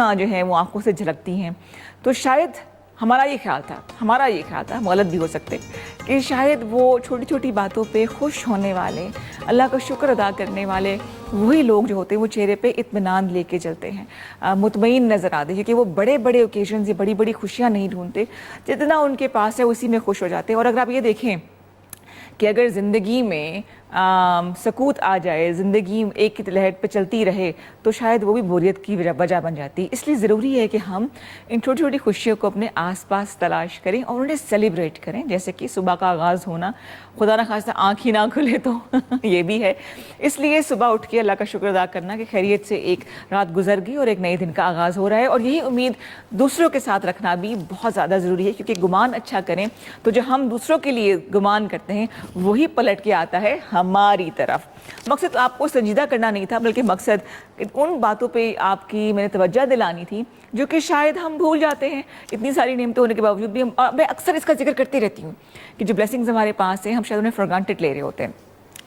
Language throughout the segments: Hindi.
जो है वो आंखों से झलकती हैं। तो शायद हमारा ये ख्याल था, गलत भी हो सकते, कि शायद वो छोटी छोटी बातों पे खुश होने वाले, अल्लाह का शुक्र अदा करने वाले वही लोग जो होते हैं वो चेहरे पे इत्मीनान लेके चलते हैं, मुतमईन नज़र आते हैं, क्योंकि वो बड़े बड़े ओकेजन या बड़ी बड़ी खुशियाँ नहीं ढूंढते, जितना उनके पास है उसी में खुश हो जाते हैं। और अगर आप ये देखें कि अगर ज़िंदगी में सकूत आ जाए, ज़िंदगी एक ही लहर पे चलती रहे, तो शायद वो भी बोरियत की वजह बन जाती है। इसलिए ज़रूरी है कि हम इन छोटी छोटी खुशियों को अपने आसपास तलाश करें और उन्हें सेलिब्रेट करें। जैसे कि सुबह का आगाज़ होना, खुदा ना खास्ता आँख ही ना खुले तो ये भी है। इसलिए सुबह उठ के अल्लाह का शुक्र अदा करना कि खैरियत से एक रात गुजर गई और एक नए दिन का आगाज़ हो रहा है। और यही उम्मीद दूसरों के साथ रखना भी बहुत ज़्यादा ज़रूरी है, क्योंकि गुमान अच्छा करें तो जो हम दूसरों के लिए गुमान करते हैं वही पलट के आता है हमारी तरफ। मकसद आपको संजीदा करना नहीं था, बल्कि मकसद उन बातों पे आपकी मैंने तवज्जो दिलानी थी जो कि शायद हम भूल जाते हैं। इतनी सारी नेमतें होने के बावजूद भी मैं अक्सर इसका जिक्र करती रहती हूँ कि जो ब्लेसिंग्स हमारे पास हैं हम शायद उन्हें फॉर ग्रांटेड ले रहे होते हैं।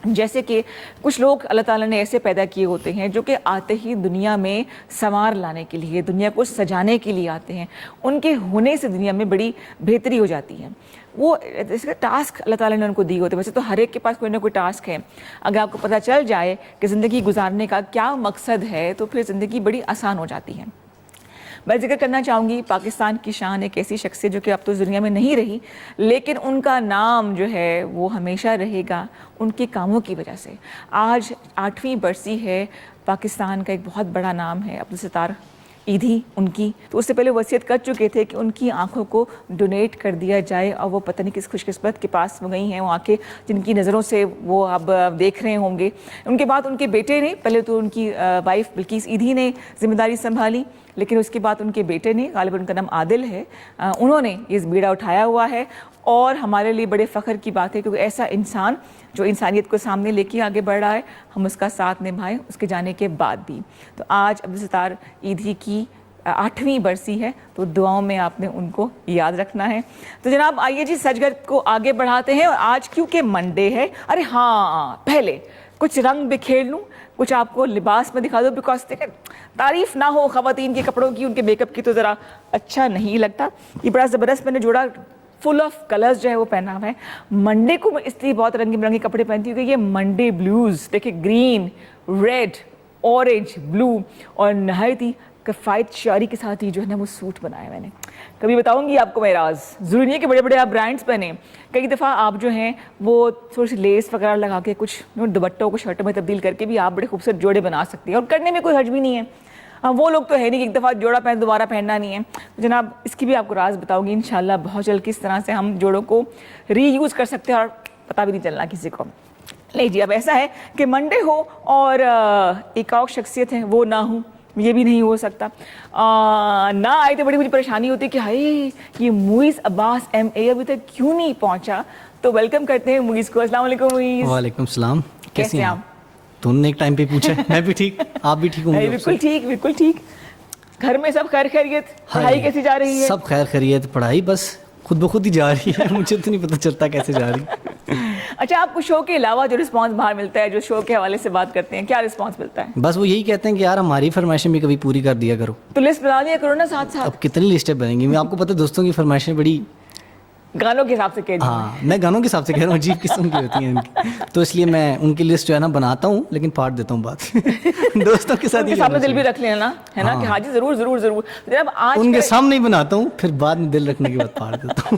जैसे कि कुछ लोग अल्लाह ताला ने ऐसे पैदा किए होते हैं जो कि आते ही दुनिया में संवार लाने के लिए, दुनिया को सजाने के लिए आते हैं। उनके होने से दुनिया में बड़ी बेहतरी हो जाती है। वो इसका टास्क अल्लाह ताला ने उनको दिए होते हैं। वैसे तो हर एक के पास कोई ना कोई टास्क है। अगर आपको पता चल जाए कि ज़िंदगी गुजारने का क्या मकसद है तो फिर ज़िंदगी बड़ी आसान हो जाती है। मैं जिक्र करना चाहूँगी पाकिस्तान की शान एक ऐसी शख्सियत जो कि अब तो दुनिया में नहीं रही, लेकिन उनका नाम जो है वो हमेशा रहेगा उनके कामों की वजह से। आज 8वीं बरसी है, पाकिस्तान का एक बहुत बड़ा नाम है अब्दुल सत्तार ईधी उनकी। तो उससे पहले वसीयत कर चुके थे कि उनकी आंखों को डोनेट कर दिया जाए, और वो पता नहीं किस खुशकिस्मत के पास वो गई हैं वो आंखें जिनकी नज़रों से वो अब देख रहे होंगे। उनके बाद उनके बेटे ने, पहले तो उनकी वाइफ बिल्किस ईधी ने जिम्मेदारी संभाली, लेकिन उसके बाद उनके बेटे ने, गालिबन उनका नाम आदिल है, उन्होंने इस बीड़ा उठाया हुआ है। और हमारे लिए बड़े फ़ख्र की बात है क्योंकि ऐसा इंसान जो इंसानियत को सामने लेके आगे बढ़ रहा है, हम उसका साथ निभाएं उसके जाने के बाद भी। तो आज अब्दुल सत्तार ईधी की 8वीं बरसी है, तो दुआओं में आपने उनको याद रखना है। तो जनाब आइए जी सजगत को आगे बढ़ाते हैं। और आज क्योंकि मंडे है, अरे हाँ पहले कुछ रंग बिखेर लूँ, कुछ आपको लिबास में दिखा दो, बिकॉज देखें तारीफ़ ना हो ख़वातीन के कपड़ों की, उनके मेकअप की, तो ज़रा अच्छा नहीं लगता। ये बड़ा ज़बरदस्त मैंने जोड़ा फुल ऑफ कलर्स जो है वो पहना हुआ है। मंडे को मैं इसलिए बहुत रंगी बिरंगे कपड़े पहनती हूँ कि ये मंडे ब्लूज़ देखिए, ग्रीन, रेड, ऑरेंज, ब्लू और नहायत ही किफ़ायत शारी के साथ ही जो है ना वो सूट बनाया मैंने। कभी बताऊंगी आपको मैं राज, ज़रूरी नहीं है कि बड़े बड़े आप ब्रांड्स पहने। कई दफ़ा आप जो हैं वो थोड़ी सी लेस वगैरह लगा के कुछ दुपट्टों को शर्टों में तब्दील करके भी आप बड़े खूबसूरत जोड़े बना सकते हैं, और करने में कोई हर्ज भी नहीं है। वो लोग तो है नहीं कि एक दफ़ा जोड़ा पहन दोबारा पहनना नहीं है। तो जनाब इसकी भी आपको राज बताऊंगी इंशाल्लाह बहुत जल्द, किस तरह से हम जोड़ों को रीयूज़ कर सकते हैं और पता भी नहीं चलना किसी को। नहीं जी, अब ऐसा है कि मंडे हो और एक और शख्सियत है वो ना हो, ये भी नहीं हो सकता। ना आए तो बड़ी मुझे परेशानी होती है कि हाय ये मुइज़ अब्बास MA अभी तक क्यों नहीं पहुंचा। तो वेलकम करते हैं मुइज़ को। अस्सलाम वालेकुम मुइज़। वालेकुम सलाम, कैसे हैं आप? तुमने एक टाइम पे पूछा, मैं भी ठीक, आप भी ठीक होंगे? बिल्कुल ठीक, बिल्कुल ठीक। घर में सब खैर खैरियत? पढ़ाई कैसी जा रही है? सब खैर खैरियत, पढ़ाई बस खुद ब खुद ही जा रही है, मुझे तो नहीं पता चलता कैसे जा रही है। अच्छा, आपको शो के अलावा जो रिस्पांस बाहर मिलता है, जो शो के हवाले से बात करते हैं, क्या रिस्पांस मिलता है? बस वो यही कहते हैं कि यार हमारी फरमाइशें भी कभी पूरी कर दिया करो। तो लिस्ट बना लिया करो ना साथ साथ। अब कितनी लिस्टें बनेंगी? मैं आपको पता है दोस्तों की फरमाइशें बड़ी गानों के हिसाब से कह रही हूं। हाँ, मैं गानों के हिसाब से कह रहा हूँ, अजीब किस्म की होती हैं इनकी, तो इसलिए मैं उनकी लिस्ट जो है ना बनाता हूँ, लेकिन फाड़ देता हूँ बात दोस्तों के साथ उनके सामने दिल भी रख लेना है ना कि हाँ जी ज़रूर ज़रूर ज़रूर। जब आज उनके सामने ही बनाता हूँ, फिर बाद में दिल रखने के बाद फाड़ देता हूँ।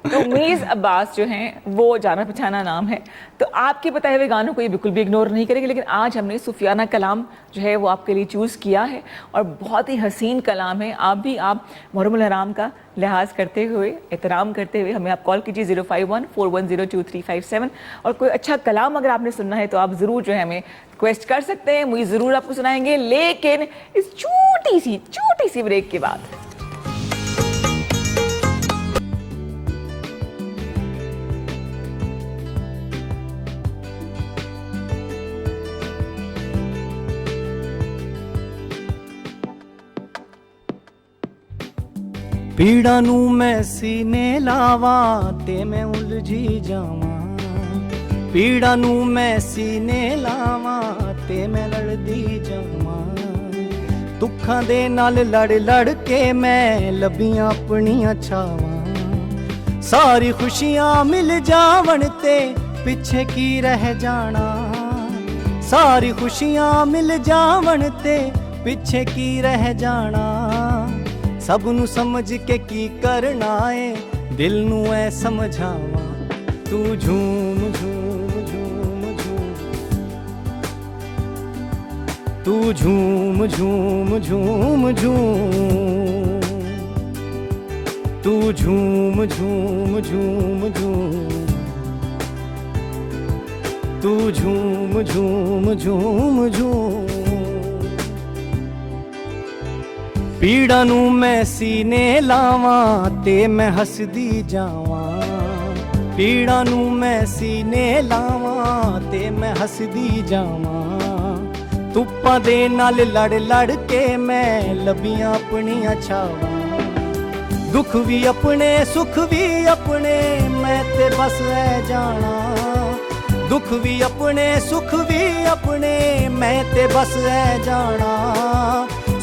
तो मुइज़ अब्बास जो हैं वो जाना पहचाना नाम है, तो आपके बताए हुए गानों को ये बिल्कुल भी इग्नोर नहीं करेंगे। लेकिन आज हमने सुफियाना कलाम जो है वो आपके लिए चूज़ किया है, और बहुत ही हसीन कलाम है। आप भी आप मुहर्रमुल हराम का लिहाज करते हुए, एहतराम करते हुए हमें आप कॉल कीजिए 051-410-2357। और कोई अच्छा कलाम अगर आपने सुनना है तो आप ज़रूर जो है हमें रिक्वेस्ट कर सकते हैं, मुझे ज़रूर आपको सुनाएंगे, लेकिन इस छोटी सी ब्रेक के बाद। पीड़ा नू मैं सीने लावा ते मैं उलझी जावा, पीड़ा नू मैं सीने लावा ते मैं लड़दी जावा, ਦੁੱਖਾਂ ਦੇ ਨਾਲ ਲੜ ਲੜ ਕੇ ਮੈਂ ਲੱਭੀਆਂ ਆਪਣੀਆਂ ਛਾਵਾਂ ਸਾਰੀ ਖੁਸ਼ੀਆਂ ਮਿਲ ਜਾਵਣ ਤੇ ਪਿੱਛੇ ਕੀ ਰਹਿ ਜਾਣਾ ਸਾਰੀ ਖੁਸ਼ੀਆਂ ਮਿਲ ਜਾਵਣ ਤੇ ਪਿੱਛੇ ਕੀ ਰਹਿ ਜਾਣਾ ਸਭ ਨੂੰ ਸਮਝ ਕੇ ਕੀ ਕਰਨਾ ਏ ਦਿਲ ਨੂੰ ਐ ਸਮਝਾਵਾਂ ਤੂੰ ਝੂਮ ਝੂਮ ਝੂਮ ਝੂਮ ਤੂੰ ਝੂਮ ਝੂਮ ਝੂਮ ਝੂਮ ਤੂੰ ਝੂਮ ਝੂਮ ਝੂਮ ਝੂਮ ਤੂੰ ਝੂਮ ਝੂਮ ਝੂਮ ਝੂਮ ਪੀੜਾਂ ਨੂੰ ਮੈਂ ਸੀਨੇ ਲਾਵਾਂ ਤੇ ਮੈਂ ਹੱਸਦੀ ਜਾਵਾਂ ਪੀੜਾਂ ਨੂੰ ਮੈਂ ਸੀਨੇ ਲਾਵਾਂ ਤੇ ਮੈਂ ਹੱਸਦੀ ਜਾਵਾਂ ਧੁੱਪਾਂ ਦੇ ਨਾਲ ਲੜ ਲੜ ਕੇ ਮੈਂ ਲੱਭੀਆਂ ਆਪਣੀਆਂ ਛਾਵਾਂ ਦੁੱਖ ਵੀ ਆਪਣੇ ਸੁੱਖ ਵੀ ਆਪਣੇ ਮੈਂ ਤੇ ਬਸ ਐ ਜਾਣਾ ਦੁੱਖ ਵੀ ਆਪਣੇ ਸੁੱਖ ਵੀ ਆਪਣੇ ਮੈਂ ਤੇ ਬਸ ਐ ਜਾਣਾ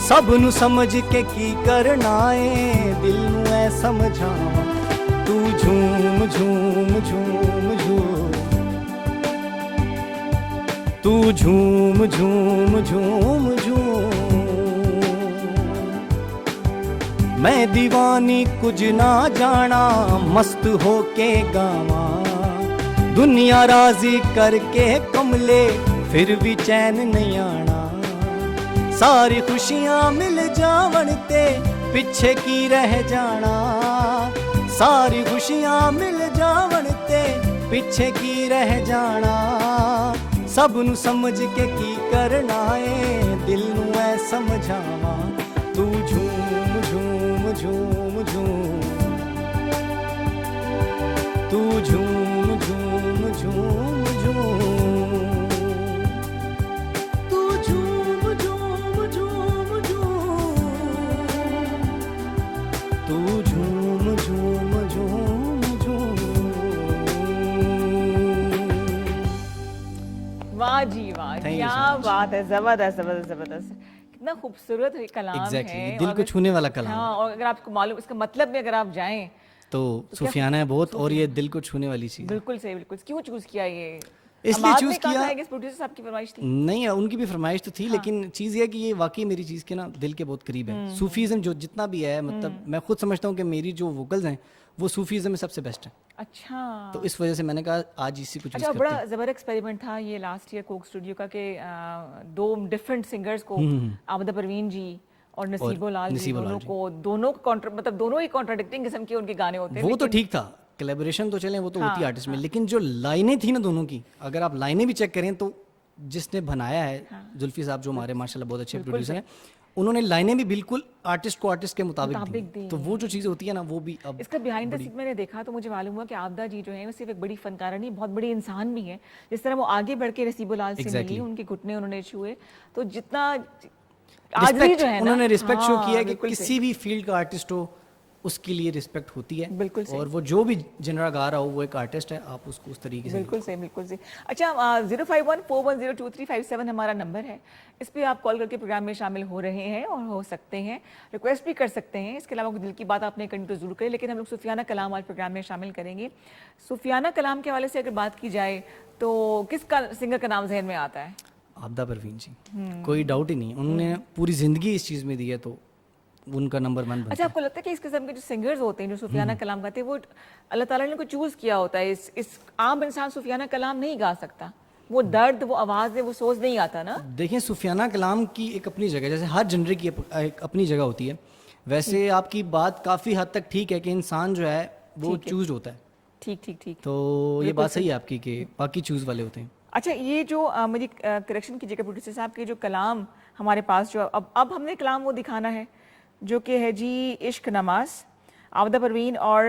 ਸਭ ਨੂੰ ਸਮਝ ਕੇ ਕੀ ਕਰਨਾ ਏ ਦਿਲ ਨੂੰ ਐ ਸਮਝਾਵਾਂ ਤੂੰ ਝੂਮ ਝੂਮ ਝੂਮ ਝੂਮ ਤੂੰ ਝੂਮ ਝੂਮ ਝੂਮ ਝੂਮ मैं दीवानी कुछ ना जाना मस्त होके गावा दुनिया राजी करके कमले फिर भी चैन नहीं आना सारी खुशियां मिल जावन ते पिछे की रह जाना सारी खुशियां मिल जावन ते पिछे की रह जाना सब नू समझ के की करना है दिल नू ऐ समझावा तू झूम झूम झूम झूम तू झूम झूम झूम झूम तू झूम झूम झूम झूम तू झूम झूम झूम झूम वाह जी वाह, Thank you क्या so much. बात है, जबरदस्त जबरदस्त जबरदस्त। कितना खूबसूरत है कलाम Exactly, है दिल और को अगर- छूने वाला कलाम हाँ, और अगर आपको मालूम इसका मतलब भी अगर आप जाएं तो सूफियाना है बहुत और ये दिल को छूने वाली चीज है। बिल्कुल सही, बिल्कुल। क्यों चूज किया ये? इसलिए अमाद choose ने कहा किया- था कि इस प्रोड्यूसर साहब की फरमाइश थी। नहीं उनकी भी फरमाइश तो थी लेकिन चीज़ ये है कि ये वाकई मेरी चीज़ के ना दिल के बहुत करीब है सूफीज़म जो जितना भी है मतलब मैं खुद समझता हूँ कि मेरी जो वोकल्स हैं वो सूफीज़म में सबसे बेस्ट है अच्छा, तो इस वजह से मैंने कहा आज इसी को चूज़ अच्छा, करते बड़ा हैं जबर एक्सपेरिमेंट था ये लास्ट ईयर कोक स्टूडियो का कि दो डिफरेंट सिंगर्स को आबदा परवीन जी और नसीबो लाल जी नसीबो लाल दोनों जी। को दोनों मतलब दोनों ही कॉन्ट्राडिक्टिंग किस्म के उनके गाने होते हैं वो तो लेकिन- ठीक था कोलैबोरेशन तो चले वो तो होती है हाँ, आर्टिस्ट में लेकिन जो लाइनें थी ना दोनों की अगर आप लाइनें भी चेक करें तो जिसने बनाया है जुल्फी साहब जो हमारे माशाल्लाह बहुत अच्छे प्रोड्यूसर हैं उन्होंने लाइनें भी बिल्कुल आर्टिस्ट को आर्टिस्ट के मुताबिक मुताबिक दी दी। तो वो जो चीज़ होती है ना वो भी अब इसका बिहाइंड द सीन मैंने देखा तो मुझे मालूम हुआ कि आबदा जी जो है वो सिर्फ एक बड़ी फनकारा नहीं बहुत बड़ी इंसान भी है। जिस तरह वो आगे बढ़ के नसीबो लाल से मिली, उनके घुटने उन्होंने छुए, तो जितना आज भी जो है ना उन्होंने रिस्पेक्ट शो हाँ, किया है कि बिल्कुल किसी भी फील्ड का आर्टिस्ट हो उसके लिए रिस्पेक्ट होती है बिल्कुल सही। और वो जो भी जनरा गा रहा हो वो एक आर्टिस्ट है आप उसको उस तरीके से बिल्कुल सही, बिल्कुल सही। अच्छा, 05141023557 हमारा नंबर है, इस पे आप कॉल करके प्रोग्राम में शामिल हो रहे हैं और हो सकते हैं, रिक्वेस्ट भी कर सकते हैं। इसके अलावा दिल की बात आपने करनी तो जरूर करें, लेकिन हम लोग सूफियाना कलाम आज प्रोग्राम में शामिल करेंगे। सूफियाना कलाम के हवाले से अगर बात की जाए तो किस सिंगर का नाम जहन में आता है? आबदा परवीन जी कोई डाउट ही नहीं उन्होंने पूरी जिंदगी इस चीज़ में दी है तो उनका नंबर 1 बनता अच्छा, आपको लगता है कि इस किस्म के जो सिंगर्स होते हैं जो सूफियाना कलाम गाते हैं वो अल्लाह ताला ने उनको चूज किया होता है? इस आम इंसान सूफियाना कलाम नहीं गा सकता, वो दर्द, वो आवाज़, वो सोच नहीं आता ना। देखिए सूफियाना कलाम की एक अपनी जगह जैसे हर जनरे की एक अपनी जगह होती है वैसे आपकी बात काफ़ी हद तक ठीक है कि इंसान जो है वो चूज होता है ठीक ठीक ठीक। तो ये बात सही है आपकी कि बाकी चूज वाले होते हैं। अच्छा, ये जो मुझे करेक्शन कीजिएगा प्रोड्यूसर साहब के जो कलाम हमारे पास जो अब हमने कलाम वो दिखाना है जो कि है जी इश्क नमाज, आबदा परवीन और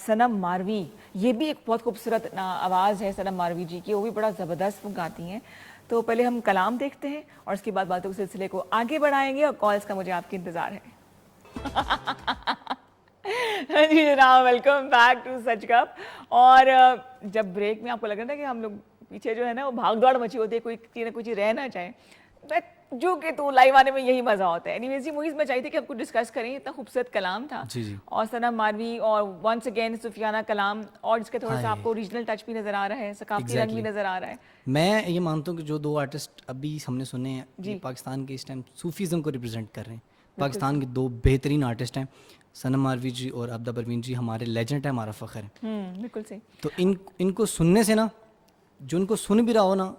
सनम मारवी। ये भी एक बहुत खूबसूरत आवाज़ है सनम मारवी जी की, वो भी बड़ा ज़बरदस्त वो गाती हैं। तो पहले हम कलाम देखते हैं और उसके बाद बातों के सिलसिले को आगे बढ़ाएंगे और कॉल्स का मुझे आपके इंतज़ार है। जी जनाब, वेलकम बैक टू सच कप। और जब ब्रेक में आपको लग रहा था कि हम लोग पीछे जो है ना वो भाग दौड़ मची होती है, कोई चीज़ ना कोई चीज़ रह ना चाहे, मैं जो कि तो लाइव आने में यही मजा होता है। एनीवेज जी मूवीज में चाहिए थी कि आपको डिस्कस करें, इतना खूबसूरत कलाम था जी जी। और सनम मारवी और वंस अगेन सुफियाना कलाम, और इसके थोड़ा सा हाँ, आपको रीजनल टच भी नजर आ रहा है, सकाफती रंग भी Exactly. नजर आ रहा है। मैं ये मानता हूँ कि जो दो आर्टिस्ट अभी हमने सुने हैं जी। ये पाकिस्तान के इस टाइम सूफीज़म को रिप्रेजेंट कर रहे हैं। पाकिस्तान के दो बेहतरीन आर्टिस्ट हैं, सनम मारवी जी और आबिदा परवीन जी, हमारे लेजेंड है, हमारा फ़ख्र है। बिल्कुल सही। तो इनको सुनने से ना, जो इनको सुन भी रहा हो ना,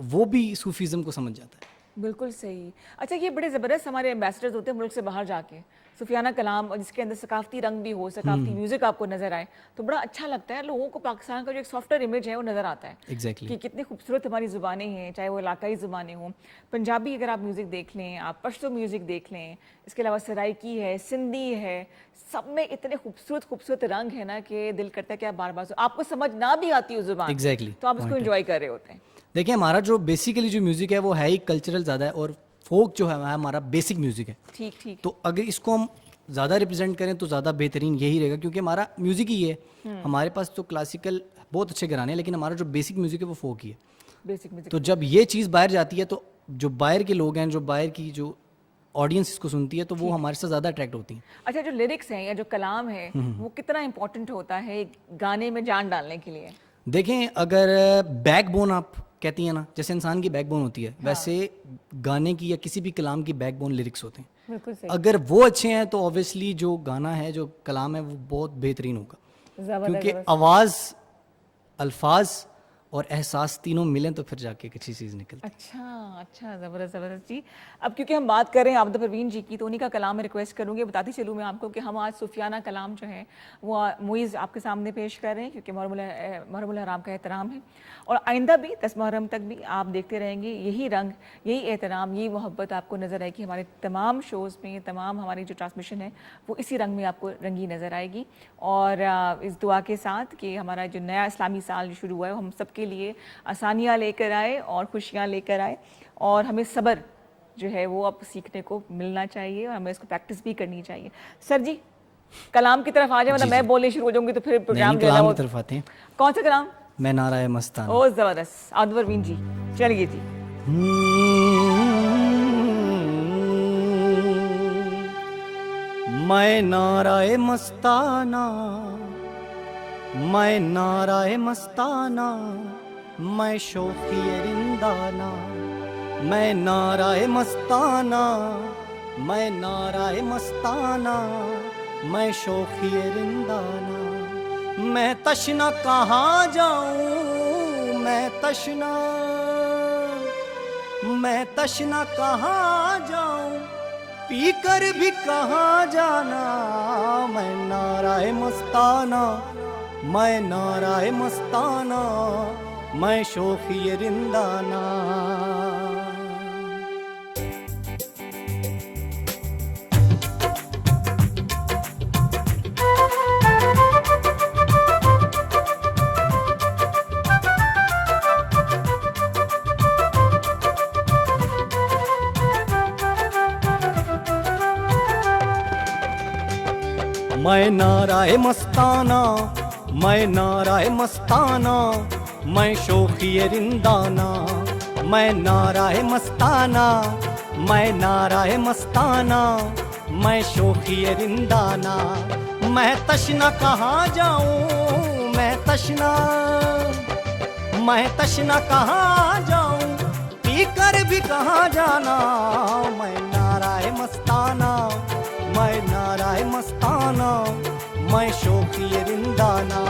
वो भी सूफीज़म को समझ जाता है। बिल्कुल सही। अच्छा, ये बड़े ज़बरदस्त हमारे एम्बेसडर्स होते हैं मुल्क से बाहर जाके, सुफियाना कलाम, और जिसके अंदर सकाफती रंग भी हो, सकाफती म्यूज़िक आपको नज़र आए, तो बड़ा अच्छा लगता है। लोगों को पाकिस्तान का जो एक सॉफ्टवेयर इमेज है वो नज़र आता है एग्जैक्टली कि कितनी खूबसूरत हमारी ज़ुबानें हैं, चाहे वो इलाकाई ज़ुबानें हों। पंजाबी अगर आप म्यूज़िक देख लें, आप पश्तो म्यूज़िक देख लें, इसके अलावा सराइकी है, सिंधी है, सब में इतने खूबसूरत खूबसूरत रंग है ना कि दिल करता है कि आप बार बार आपको समझ ना भी आती हो ज़ुबान, Exactly. तो आप इसको एंजॉय कर रहे होते हैं। देखिए, हमारा जो बेसिकली जो म्यूज़िक है वो है ही कल्चरल ज़्यादा है, और फोक जो है हमारा बेसिक म्यूज़िक है। ठीक ठीक। तो अगर इसको हम ज़्यादा रिप्रेजेंट करें तो ज़्यादा बेहतरीन यही रहेगा, क्योंकि हमारा म्यूज़िक ही है। हमारे पास तो क्लासिकल बहुत अच्छे घराने हैं, लेकिन हमारा जो बेसिक म्यूज़िक है वो फोक ही है। Basic music. तो जब ये चीज़ बाहर जाती है तो जो बाहर के लोग हैं, जो बाहर की जो ऑडियंस इसको सुनती है, तो वो हमारे से ज़्यादा अट्रैक्ट होती हैं। अच्छा, जो लिरिक्स हैं या जो कलाम है वो कितना इंपॉर्टेंट होता है एक गाने में जान डालने के लिए? देखें, अगर बैकबोन आप कहती हैं ना, जैसे इंसान की बैकबोन होती है, वैसे गाने की या किसी भी कलाम की बैकबोन लिरिक्स होते हैं। बिल्कुल सही। अगर वो अच्छे हैं तो ऑब्वियसली जो गाना है, जो कलाम है, वो बहुत बेहतरीन होगा, क्योंकि जबरदस्त। आवाज़, अल्फाज और एहसास तीनों मिलें तो फिर जाके एक अच्छी चीज़ निकलती है। अच्छा अच्छा, ज़बरदस्त ज़बरदस्त जी। अब क्योंकि हम बात कर रहे हैं आबिदा परवीन जी की, तो उन्हीं का कलाम मैं रिक्वेस्ट करूँगी। बताती चलूँ मैं आपको कि हम आज सुफियाना कलाम जो है वो मुइज़ आपके सामने पेश कर रहे हैं, क्योंकि मुहर्रमुल हराम का एहतराम है, और आइंदा भी 10 मुहर्रम तक भी आप देखते रहेंगे यही रंग, यही एहतराम, यही मोहब्बत आपको नज़र आएगी। हमारे तमाम शोज़ में, तमाम हमारी जो ट्रांसमिशन है वो इसी रंग में आपको रंगी नज़र आएगी। और इस दुआ के साथ कि हमारा जो नया इस्लामी साल जो शुरू हुआ है वो हम सब के लिए आसानियाँ लेकर आए और खुशियाँ लेकर आए, और हमें सब्र जो है वो अब सीखने को मिलना चाहिए और हमें इसको प्रैक्टिस भी करनी चाहिए। सर जी, कलाम की तरफ आ जाए, मतलब मैं बोलने शुरू हो जाऊंगी तो फिर प्रोग्राम जो है कलाम वो। की तरफ आते हैं। कौन सा कलाम? मैं नाराए मस्ताना। ओ ज़बरदस्त, आबिदा परवीन जी, चलिए जी। मैं नाराए मस्ताना, मैं नाराए मस्ताना, मैं शौकी रिंदाना, मैं नाराए मस्ताना, मैं नाराए मस्ताना, मैं शौकी रिंदाना। मैं तशना कहाँ जाऊँ, मैं तशना कहाँ जाऊँ, पी कर भी कहाँ जाना। मैं नाराए मस्ताना, मैं नाराए मस्ताना, मैं शौकी रिंदाना। मैं नाराए मस्ताना, मैं नाराए मस्ताना, मैं शौकी रिंदाना। मैं नाराए मस्ताना, मैं नाराए मस्ताना, मैं शौकी रिंदाना। मैं तशना कहाँ जाऊँ, मैं तशना कहाँ जाऊँ, पी कर भी कहाँ जाना। मैं नाराए मस्ताना, मैं नाराए मस्ताना, मैं शौकी रिंदाना।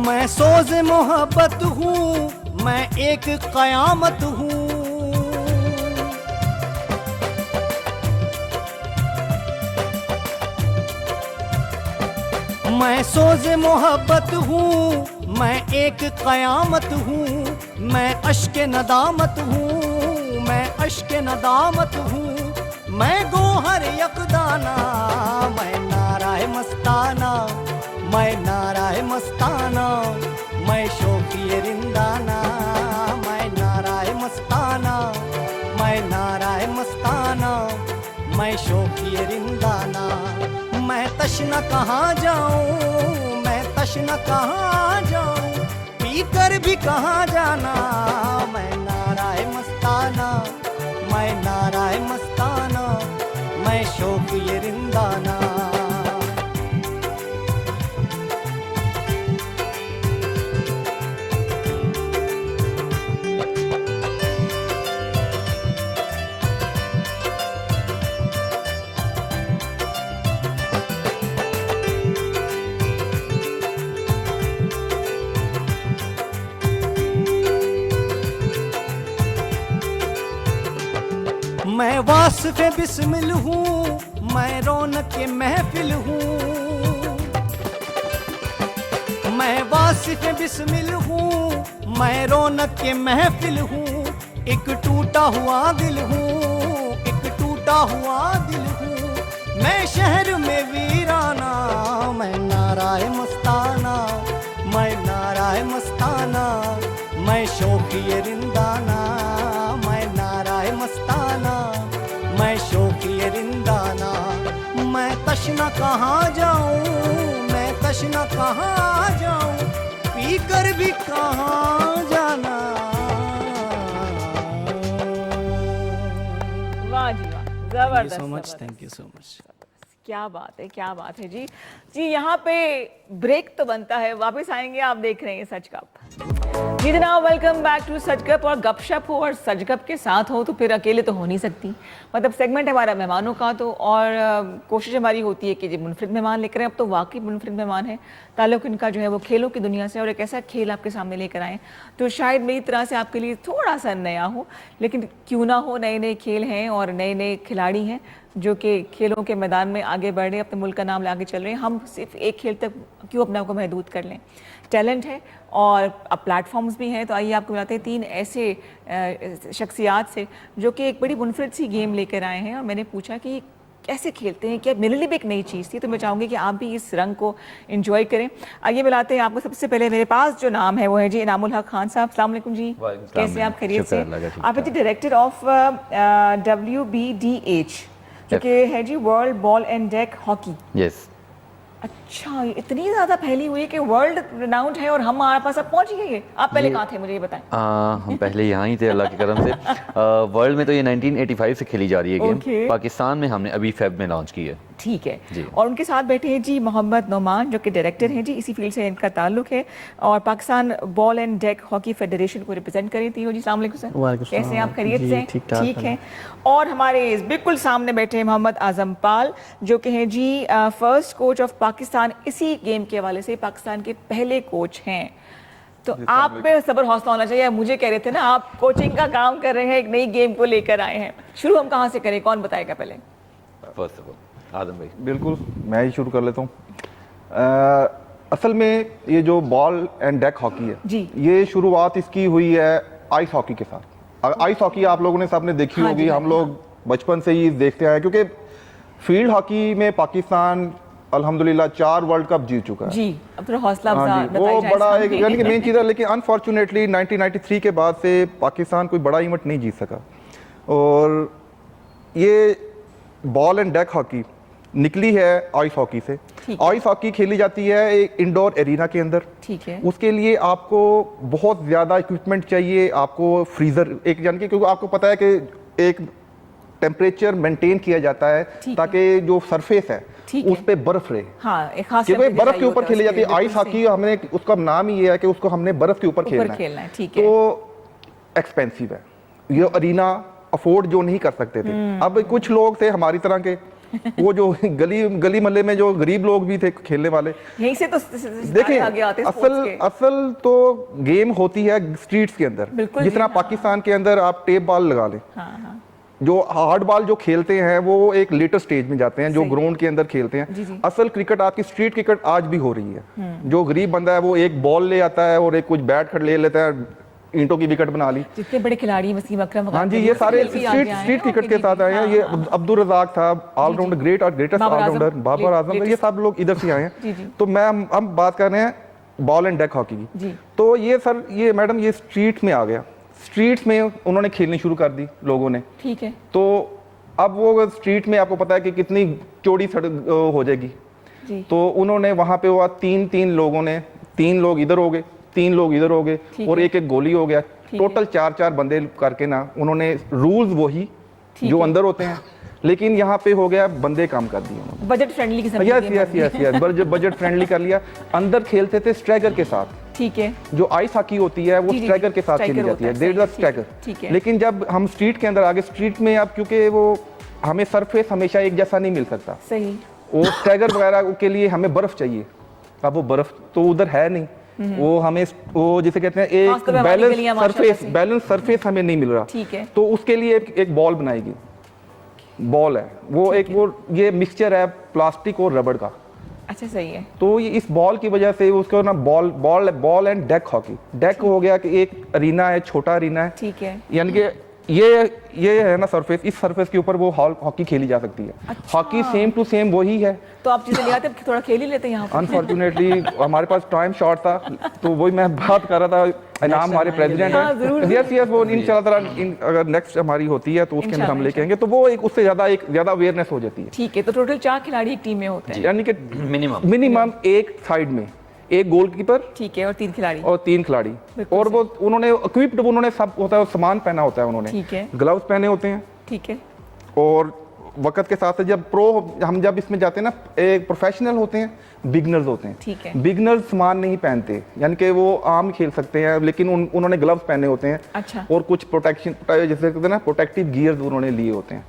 मैं सोज़ मोहब्बत हूँ, मैं एक क़यामत हूँ। मैं सोज़ मोहब्बत हूँ, मैं एक क़यामत हूँ। मैं अश्क नदामत हूँ, मैं अश्क नदामत हूँ। मैं गोहर यकदाना, मैं नाराए मस्ताना, मैं नाराए मस्ताना, मैं शौकी शौकीए रिंदाना, मैं नाराए मस्ताना, मैं नाराए मस्ताना, मैं शौकीए रिंदाना। मैं तशना कहाँ जाऊँ, मैं तशना कहाँ जाऊँ, पी कर भी कहाँ जाना, मैं नाराए मस्ताना, मैं नाराए मस्ताना, मैं शौकीए रिंदाना। मैं वास्फ़े बिस्मिल हूँ, मैं रौनक के महफिल हूँ, मैं वास्फ़े बिस्मिल हूँ, मैं रौनक के महफिल हूँ। एक टूटा हुआ दिल हूँ, एक टूटा हुआ दिल हूँ, मैं शहर में वीराना, मैं नाराए मस्ताना, मैं नाराए मस्ताना, मैं शौकीए रिंदाना, मैं नाराए मस्ताना, मैं शौकीए रिंदाना। मैं तशना कहाँ जाऊँ, मैं तशना कहाँ जाऊँ, पी कर भी कहाँ जाना। वाह जी वाह, जबरदस्त, सो मच, जबरदस्त। Thank you so much. क्या बात है, क्या बात है जी। जी यहाँ पे ब्रेक तो बनता है, वापस आएंगे, आप देख रहे हैं सच कप। जी जनाब, वेलकम बैक टू सच कप। और गपशप हो और सच कप के साथ हो तो फिर अकेले तो हो नहीं सकती। मतलब सेगमेंट हमारा मेहमानों का, तो और कोशिश हमारी होती है कि जी मुनफरिद मेहमान लेकर आए। अब तो वाकई मुनफरिद मेहमान है, ताल्लुक इनका जो है वो खेलों की दुनिया से, और एक ऐसा खेल आपके सामने लेकर आए तो शायद मेरी तरह से आपके लिए थोड़ा सा नया हो, लेकिन क्यों ना हो, नए नए खेल हैं और नए नए खिलाड़ी हैं जो कि खेलों के मैदान में आगे बढ़ रहे हैं, अपने मुल्क का नाम लाके चल रहे हैं। हम सिर्फ एक खेल तक क्यों अपने आप को महदूद कर लें। टैलेंट है और अब प्लेटफॉर्म्स भी हैं, तो आइए आपको बताते हैं तीन ऐसे शख्सियात से जो कि एक बड़ी मुनफरिद सी गेम लेकर आए हैं। और मैंने पूछा कि कैसे खेलते हैं, क्या मेरे लिए भी एक नई चीज़ थी, तो मैं चाहूँगी कि आप भी इस रंग को एंजॉय करें। आइए मिलाते हैं आपको। सबसे पहले मेरे पास जो नाम है वो है जी इनामुल हक खान साहब। अस्सलाम वालेकुम जी, कैसे आप? खैरियत से? आप है जी डायरेक्टर ऑफ WBDH जो कि है जी world ball and deck hockey. Yes. अच्छा, इतनी ज़्यादा फैली हुई है कि वर्ल्ड रिनाउंड है और हम हमारे पास अब पहुंच गए। आप पहले कहाँ थे, मुझे ये बताएं। हम पहले यहाँ ही थे अल्लाह के करम से। वर्ल्ड में तो ये 1985 से खेली जा रही है गेम। Okay. पाकिस्तान में हमने अभी फेब में लॉन्च की है। ठीक है जी। और उनके साथ बैठे हैं जी मोहम्मद नोमान जो कि डायरेक्टर हैं जी, इसी फील्ड से इनका ताल्लुक है और Pakistan ball and deck hockey federation को रिप्रेजेंट कर रही थी। जी अस्सलाम वालेकुम सर, कैसे हैं आप? खैरियत से? ठीक है। और हमारे बिल्कुल सामने बैठे हैं मोहम्मद आजम पाल जो कि हैं जी फर्स्ट कोच ऑफ पाकिस्तान। इसी गेम के हवाले से पाकिस्तान के पहले कोच हैं। तो आप पे सब्र हौसला होना चाहिए। मुझे कह रहे थे ना, आप कोचिंग का काम कर रहे हैं, एक नई गेम को लेकर आए हैं। शुरू हम कहाँ से करें, कौन बताएगा पहले? फर्स्ट ऑफ ऑल आदम भाई। बिल्कुल, मैं ही शुरू कर लेता हूँ। असल में ये जो बॉल एंड डेक हॉकी है जी, ये शुरुआत इसकी हुई है आइस हॉकी के साथ। आइस हॉकी आप लोगों ने सबने देखी हाँ होगी, जी, हम लोग बचपन से ही देखते आए, क्योंकि फील्ड हॉकी में पाकिस्तान अल्हम्दुलिल्लाह 4 वर्ल्ड कप जीत चुका है जी। अब थोड़ा हौसला हाँ जी, वो बड़ा एक यानी कि मेन चीज़ है। लेकिन अनफॉर्चुनेटली 1993 के बाद से पाकिस्तान कोई बड़ा इवेंट नहीं जीत सका। और ये बॉल एंड डेक हॉकी निकली है आइस हॉकी से। आइस हॉकी खेली जाती है एक इंडोर एरिना के अंदर। ठीक है। उसके लिए आपको बहुत ज़्यादा इक्विपमेंट चाहिए, आपको फ्रीज़र एक यानी कि, क्योंकि आपको पता है कि एक टेम्परेचर मेंटेन किया जाता है ताकि जो सरफेस है उस पे बर्फ रहे। हाँ, एक खास क्योंकि बर्फ के ऊपर खेली जाती है आइस हॉकी। हमने उसका नाम ही ये है कि उसको हमने बर्फ के ऊपर खेलना है। ठीक है। तो एक्सपेंसिव है, ये अरीना अफोर्ड जो नहीं कर सकते थे। अब कुछ लोग थे हमारी तरह के, वो जो गली मोहल्ले में जो गरीब लोग भी थे खेलने वाले, यहीं से तो देखिए आगे आते हैं असल तो गेम होती है स्ट्रीट्स के अंदर। जिस तरह पाकिस्तान के अंदर आप टेप बॉल लगा लें, जो हार्ड बॉल जो खेलते हैं वो एक लेटर स्टेज में जाते हैं, जो ग्राउंड के अंदर खेलते हैं। जी। असल क्रिकेट आपकी स्ट्रीट क्रिकेट आज भी हो रही है। जो गरीब बंदा है वो एक बॉल ले आता है और एक कुछ बैट खड़ ले लेता है, ईंटों की विकेट बना ली। जितने बड़े खिलाड़ी वसीम अकरम, हाँ जी, ये सारे स्ट्रीट क्रिकेट के साथ आए हैं। ये अब्दुल रज़ाक साहब allrounder, greatest allrounder, Babar Azam, ये सब लोग इधर से आए हैं। तो हम बात कर रहे हैं बॉल एंड डेक हॉकी जी। की। तो ये सर, ये मैडम, ये स्ट्रीट में आ गया, स्ट्रीट्स में उन्होंने खेलनी शुरू कर दी लोगों ने। ठीक है। तो अब वो स्ट्रीट में आपको पता है कि कितनी चौड़ी सड़क हो जाएगी। जी। तो उन्होंने वहाँ पे हुआ तीन लोगों ने, 3 लोग इधर हो गए, 3 लोग इधर हो गए ठीक और है। एक गोली हो गया। ठीक टोटल 4 बंदे करके ना उन्होंने रूल्स वही जो अंदर होते हैं, लेकिन यहाँ पे हो गया बंदे कम कर दिए उन्होंने। बजट फ्रेंडली किस्म की यस गेम यस बन यस गई। यस बजट फ्रेंडली कर लिया। अंदर खेलते थे स्ट्राइकर के साथ, ठीक है। जो आइस हॉकी होती है वो जी, जी, स्ट्राइकर के साथ स्ट्राइकर खेली जाती है, होता है, देयर इज द सही है, ठीक है, स्ट्राइकर। लेकिन जब हम स्ट्रीट के अंदर आ गए, स्ट्रीट में अब क्योंकि वो हमें सरफेस हमेशा एक जैसा नहीं मिल सकता, सही। वो स्ट्राइकर वगैरह के लिए हमें बर्फ चाहिए। अब वो बर्फ तो उधर है नहीं, वो हमें वो जिसे कहते हैं एक खासकर हमारी गलियां बैलेंस सरफेस हमें नहीं मिल रहा। ठीक है। तो उसके लिए एक बॉल बनाएगी, बॉल है वो, एक वो ये मिक्सचर है प्लास्टिक और रबड़ का। अच्छा, सही है। तो ये इस बॉल की वजह से उसको ना ball and deck hockey. Deck हो गया कि एक अरीना है, छोटा अरीना है, ठीक है। यानी कि ये है ना सरफेस, इस सरफेस के ऊपर वो हॉकी खेली जा सकती है। अच्छा। हॉकी सेम टू सेम वही है। तो आप चीजें ले आते हैं, थोड़ा खेल ही लेते हैं यहाँ पर। अनफॉर्चुनेटली हमारे पास टाइम शॉर्ट था, तो वही मैं बात कर रहा था। इनाम हमारे प्रेसिडेंट हाँ, जरूर। है, यस वो इंशाल्लाह अगर नेक्स्ट हमारी होती है तो उसके अंदर हम लेके आएंगे, तो वो एक उससे ज्यादा अवेयरनेस हो जाती है। ठीक है। तो टोटल 4 खिलाड़ी एक टीम में होते हैं। यानी कि मिनिमम एक साइड में एक गोलकीपर, ठीक है, और 3 खिलाड़ी। और 3 खिलाड़ी। बिल्कुल और वो उन्होंने इक्विप्ड, उन्होंने सब होता है, सामान पहना होता है उन्होंने, ठीक है। ग्लव्स पहने होते हैं। ठीक है। और वक्त के साथ साथ हम जब इसमें जाते हैं ना, एक प्रोफेशनल होते हैं, बिगनर्स होते हैं। ठीक है। बिगनर्स सामान नहीं पहनते, यानी कि वो आम खेल सकते हैं, लेकिन उन्होंने ग्लव्स पहने होते हैं। अच्छा। और कुछ प्रोटेक्शन, जैसे कहते हैं ना, प्रोटेक्टिव गियर्स उन्होंने लिए होते हैं।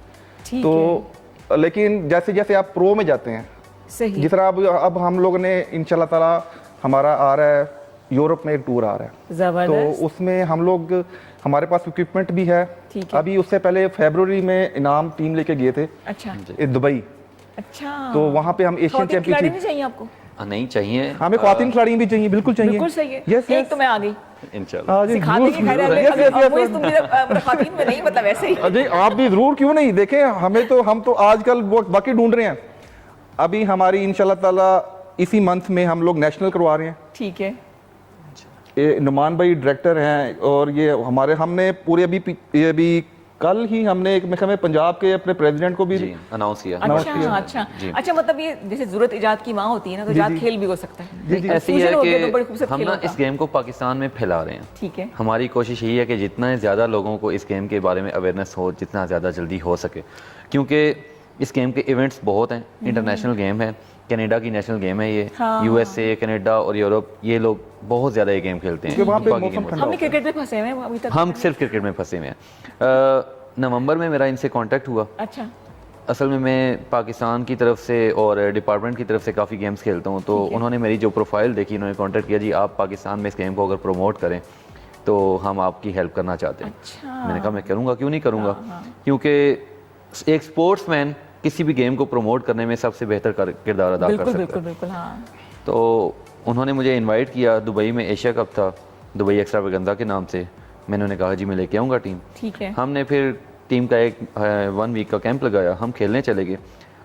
ठीक है। तो लेकिन जैसे जैसे आप प्रो में जाते हैं, सही। जिस तरह अब हम लोगों ने इंशाल्लाह ताला हमारा आ रहा है, यूरोप में एक टूर आ रहा है, जबरदस्त। तो उसमें हम लोग, हमारे पास इक्विपमेंट भी है। ठीक है। अभी उससे पहले फरवरी में इनाम टीम लेके गए थे अच्छा। दुबई। अच्छा। तो वहाँ पे हम एशियन खिलाड़ी नहीं चैंपियनशिप, चाहिए आपको? नहीं चाहिए, हमें ख्वातीन खिलाड़ी भी चाहिए, बिल्कुल चाहिए। बिल्कुल सही है। यस एक तो मैं आ गई, इंशाल्लाह। सिखा देंगे। खैर है, यस अगर यस वही तुम मेरा खातिन में नहीं, मतलब वैसे ही। अजय आप भी जरूर, क्यों नहीं, देखें हम तो आजकल वो बाकी ढूंढ रहे हैं। अभी हमारी इंशाल्लाह ताला इसी मंथ में हम लोग नेशनल करवा रहे हैं। ठीक है। ये नुमान भाई डायरेक्टर हैं, और ये हमने पूरे अभी कल ही हमने एक में पंजाब के अपने प्रेसिडेंट को भी अनाउंस किया। अच्छा, मतलब ये जैसे जरूरत इजाद की माँ होती है ना, तो इजाद खेल भी हो सकता है। ऐसी है तो कि हम ना इस गेम को पाकिस्तान में फैला रहे हैं। ठीक है। हमारी कोशिश यही है कि जितना ज़्यादा लोगों को इस गेम के बारे में अवेयरनेस हो, जितना ज़्यादा जल्दी हो सके, क्योंकि इस गेम के इवेंट्स बहुत हैं। इंटरनेशनल गेम है, कनाडा की नेशनल गेम है ये। हाँ। यूएसए, कनाडा और यूरोप, ये लोग बहुत ज़्यादा ये गेम खेलते हैं। वहाँ पे बाकी मौसम गेमों से। ठंडा हमने क्रिकेट में फंसे हुए हैं अभी तक। हम सिर्फ क्रिकेट में फंसे हुए हैं। नवंबर में मेरा इनसे कांटेक्ट हुआ। अच्छा। असल में मैं पाकिस्तान की तरफ से और डिपार्टमेंट की तरफ से काफ़ी गेम्स खेलता हूँ, तो उन्होंने मेरी जो प्रोफाइल देखी, उन्होंने कांटेक्ट किया, जी आप पाकिस्तान में इस गेम को अगर प्रमोट करें तो हम आपकी हेल्प करना चाहते हैं। अच्छा। मैंने कहा मैं करूँगा, क्यों नहीं करूँगा, क्योंकि एक स्पोर्ट्समैन किसी भी गेम को प्रमोट करने में सबसे बेहतर किरदार अदा कर सकता है। बिल्कुल हाँ। तो उन्होंने मुझे इनवाइट किया, दुबई में एशिया कप था, दुबई एक्स्ट्रावेगेंजा के नाम से। मैंने उन्हें कहा जी मैं लेके आऊँगा टीम। ठीक है। हमने फिर टीम का एक 1 वीक का कैंप लगाया, हम खेलने चले गए,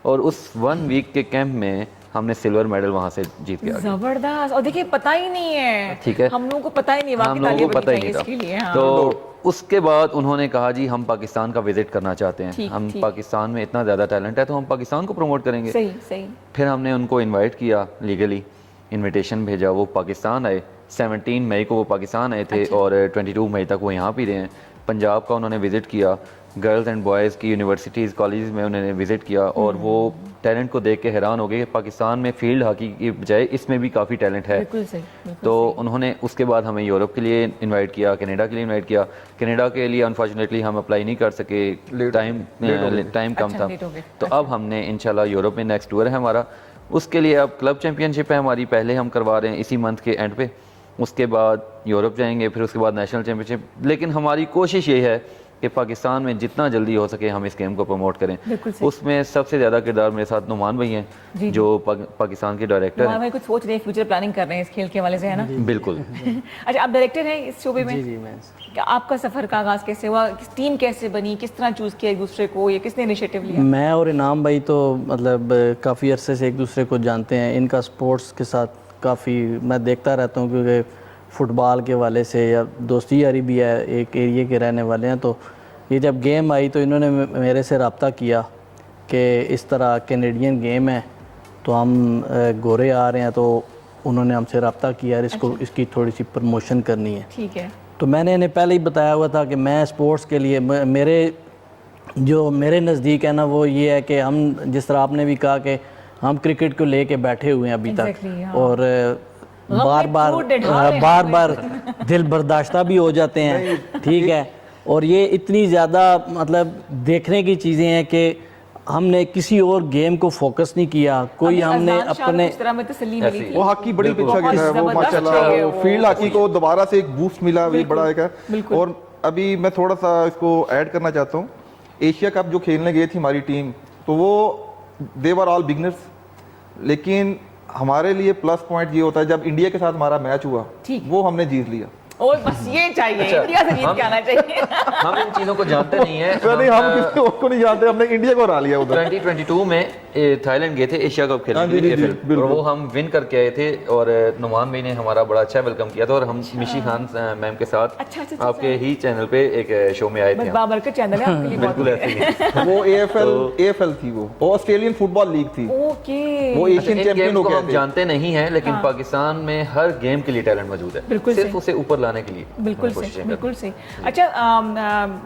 और उस 1 वीक के कैंप में हमने सिल्वर मेडल वहाँ से जीत के आ गए। जबरदस्त। और देखिए पता ही नहीं है, ठीक है, हम लोगों को पता ही नहीं, हम लोगों को पता ही नहीं था। तो उसके बाद उन्होंने कहा जी हम पाकिस्तान का विजिट करना चाहते हैं, हम पाकिस्तान में इतना ज़्यादा टैलेंट है तो हम पाकिस्तान को प्रमोट करेंगे। सही सही। फिर हमने उनको इनवाइट किया, लीगली इनविटेशन भेजा, वो पाकिस्तान आए। 17 मई को वो पाकिस्तान आए थे। अच्छा। और 22 मई तक वो यहाँ भी रहे हैं। पंजाब का उन्होंने विज़िट किया, गर्ल्स एंड बॉयज़ की यूनिवर्सिटीज़ कॉलेज में उन्होंने विज़िट किया, और वो टैलेंट को देख के हैरान हो गए कि पाकिस्तान में फील्ड हॉकी की बजाय इसमें भी काफ़ी टैलेंट है। बिल्कुल सही, बिल्कुल तो सही। उन्होंने उसके बाद हमें यूरोप के लिए इनवाइट किया, कनाडा के लिए इनवाइट किया। कनाडा के लिए अनफॉर्चुनेटली हम अप्लाई नहीं कर सके, टाइम कम था। तो अब हमने इंशाल्लाह यूरोप में नेक्स्ट टूर है हमारा, उसके लिए अब क्लब चैम्पियनशिप है हमारी, पहले हम करवा रहे हैं इसी मंथ के एंड पे, उसके बाद यूरोप जाएंगे, फिर उसके बाद नेशनल चैम्पियनशिप। लेकिन हमारी कोशिश ये है कि पाकिस्तान में जितना जल्दी हो सके हम इस गेम को प्रमोट करें। उसमें सबसे ज़्यादा किरदार मेरे साथ नुमान भाई हैं, जो पाकिस्तान के डायरेक्टर हैं। कुछ सोच रहे हैं, फ्यूचर प्लानिंग कर रहे हैं इस खेल के हवाले से, है ना? बिल्कुल। अच्छा, आप डायरेक्टर हैं इस शोबे में? जी मैं। आपका सफ़र का आगाज़ कैसे हुआ, टीम कैसे बनी, किस तरह चूज़ किया एक दूसरे को, ये किसने इनिशिएटिव लिया? मैं और इनाम भाई तो मतलब काफ़ी अरसे से एक दूसरे को जानते हैं, इनका स्पोर्ट्स के साथ काफ़ी मैं देखता रहता हूँ, क्योंकि फ़ुटबॉल के वाले से या दोस्ती यारी भी है, एक एरिया के रहने वाले हैं। तो ये जब गेम आई तो इन्होंने मेरे से रब्ता किया कि इस तरह कैनेडियन गेम है, तो हम गोरे आ रहे हैं, तो उन्होंने हमसे रब्ता किया और इसको इसकी थोड़ी सी प्रमोशन करनी है। ठीक है। तो मैंने इन्हें पहले ही बताया हुआ था कि मैं स्पोर्ट्स के लिए मेरे नज़दीक है ना, वो ये है कि हम, जिस तरह आपने भी कहा कि हम क्रिकेट को लेके बैठे हुए हैं अभी तक, और बार बार दिल बर्दाश्ता भी हो जाते हैं, ठीक है। और ये इतनी ज़्यादा मतलब देखने की चीज़ें हैं कि हमने किसी और गेम को फोकस नहीं किया, कोई हमने अपने वो हॉकी बड़ी पिछड़ा गया है, वो माशाल्लाह वो फील्ड हॉकी को दोबारा से एक बूस्ट मिला, ये बड़ा एक है। और अभी मैं थोड़ा सा इसको ऐड करना चाहता हूँ, एशिया कप जो खेलने गई थी हमारी टीम, तो वो दे वर ऑल बिगनर्स, लेकिन हमारे लिए प्लस पॉइंट ये होता है जब इंडिया के साथ हमारा मैच हुआ वो हमने जीत लिया। और बस ये चाहिए, इंडिया से जीत के आना चाहिए। हम इन चीज़ों को जानते नहीं है। नहीं, हम किसी और को नहीं जानते, हमने इंडिया को हरा लिया उधर। 2022 में थाईलैंड गए थे एशिया कप खेलने के लिए, और वो हम विन करके आए थे, और नुमान भाई ने हमारा बड़ा अच्छा वेलकम किया था, और हम मिशी खान मैम के साथ आपके ही चैनल पे एक शो में आए थे। बाबरकत चैनल है आपके लिए। बिल्कुल ऐसे ही। वो AFL थी, वो ऑस्ट्रेलियन फुटबॉल लीग थी। ओके। वो एशियन चैंपियन हो गए थे। जानते नहीं है, लेकिन पाकिस्तान में हर गेम के लिए टैलेंट मौजूद है, सिर्फ उसे ऊपर लाने के लिए। बिल्कुल सही, बिल्कुल सही। अच्छा,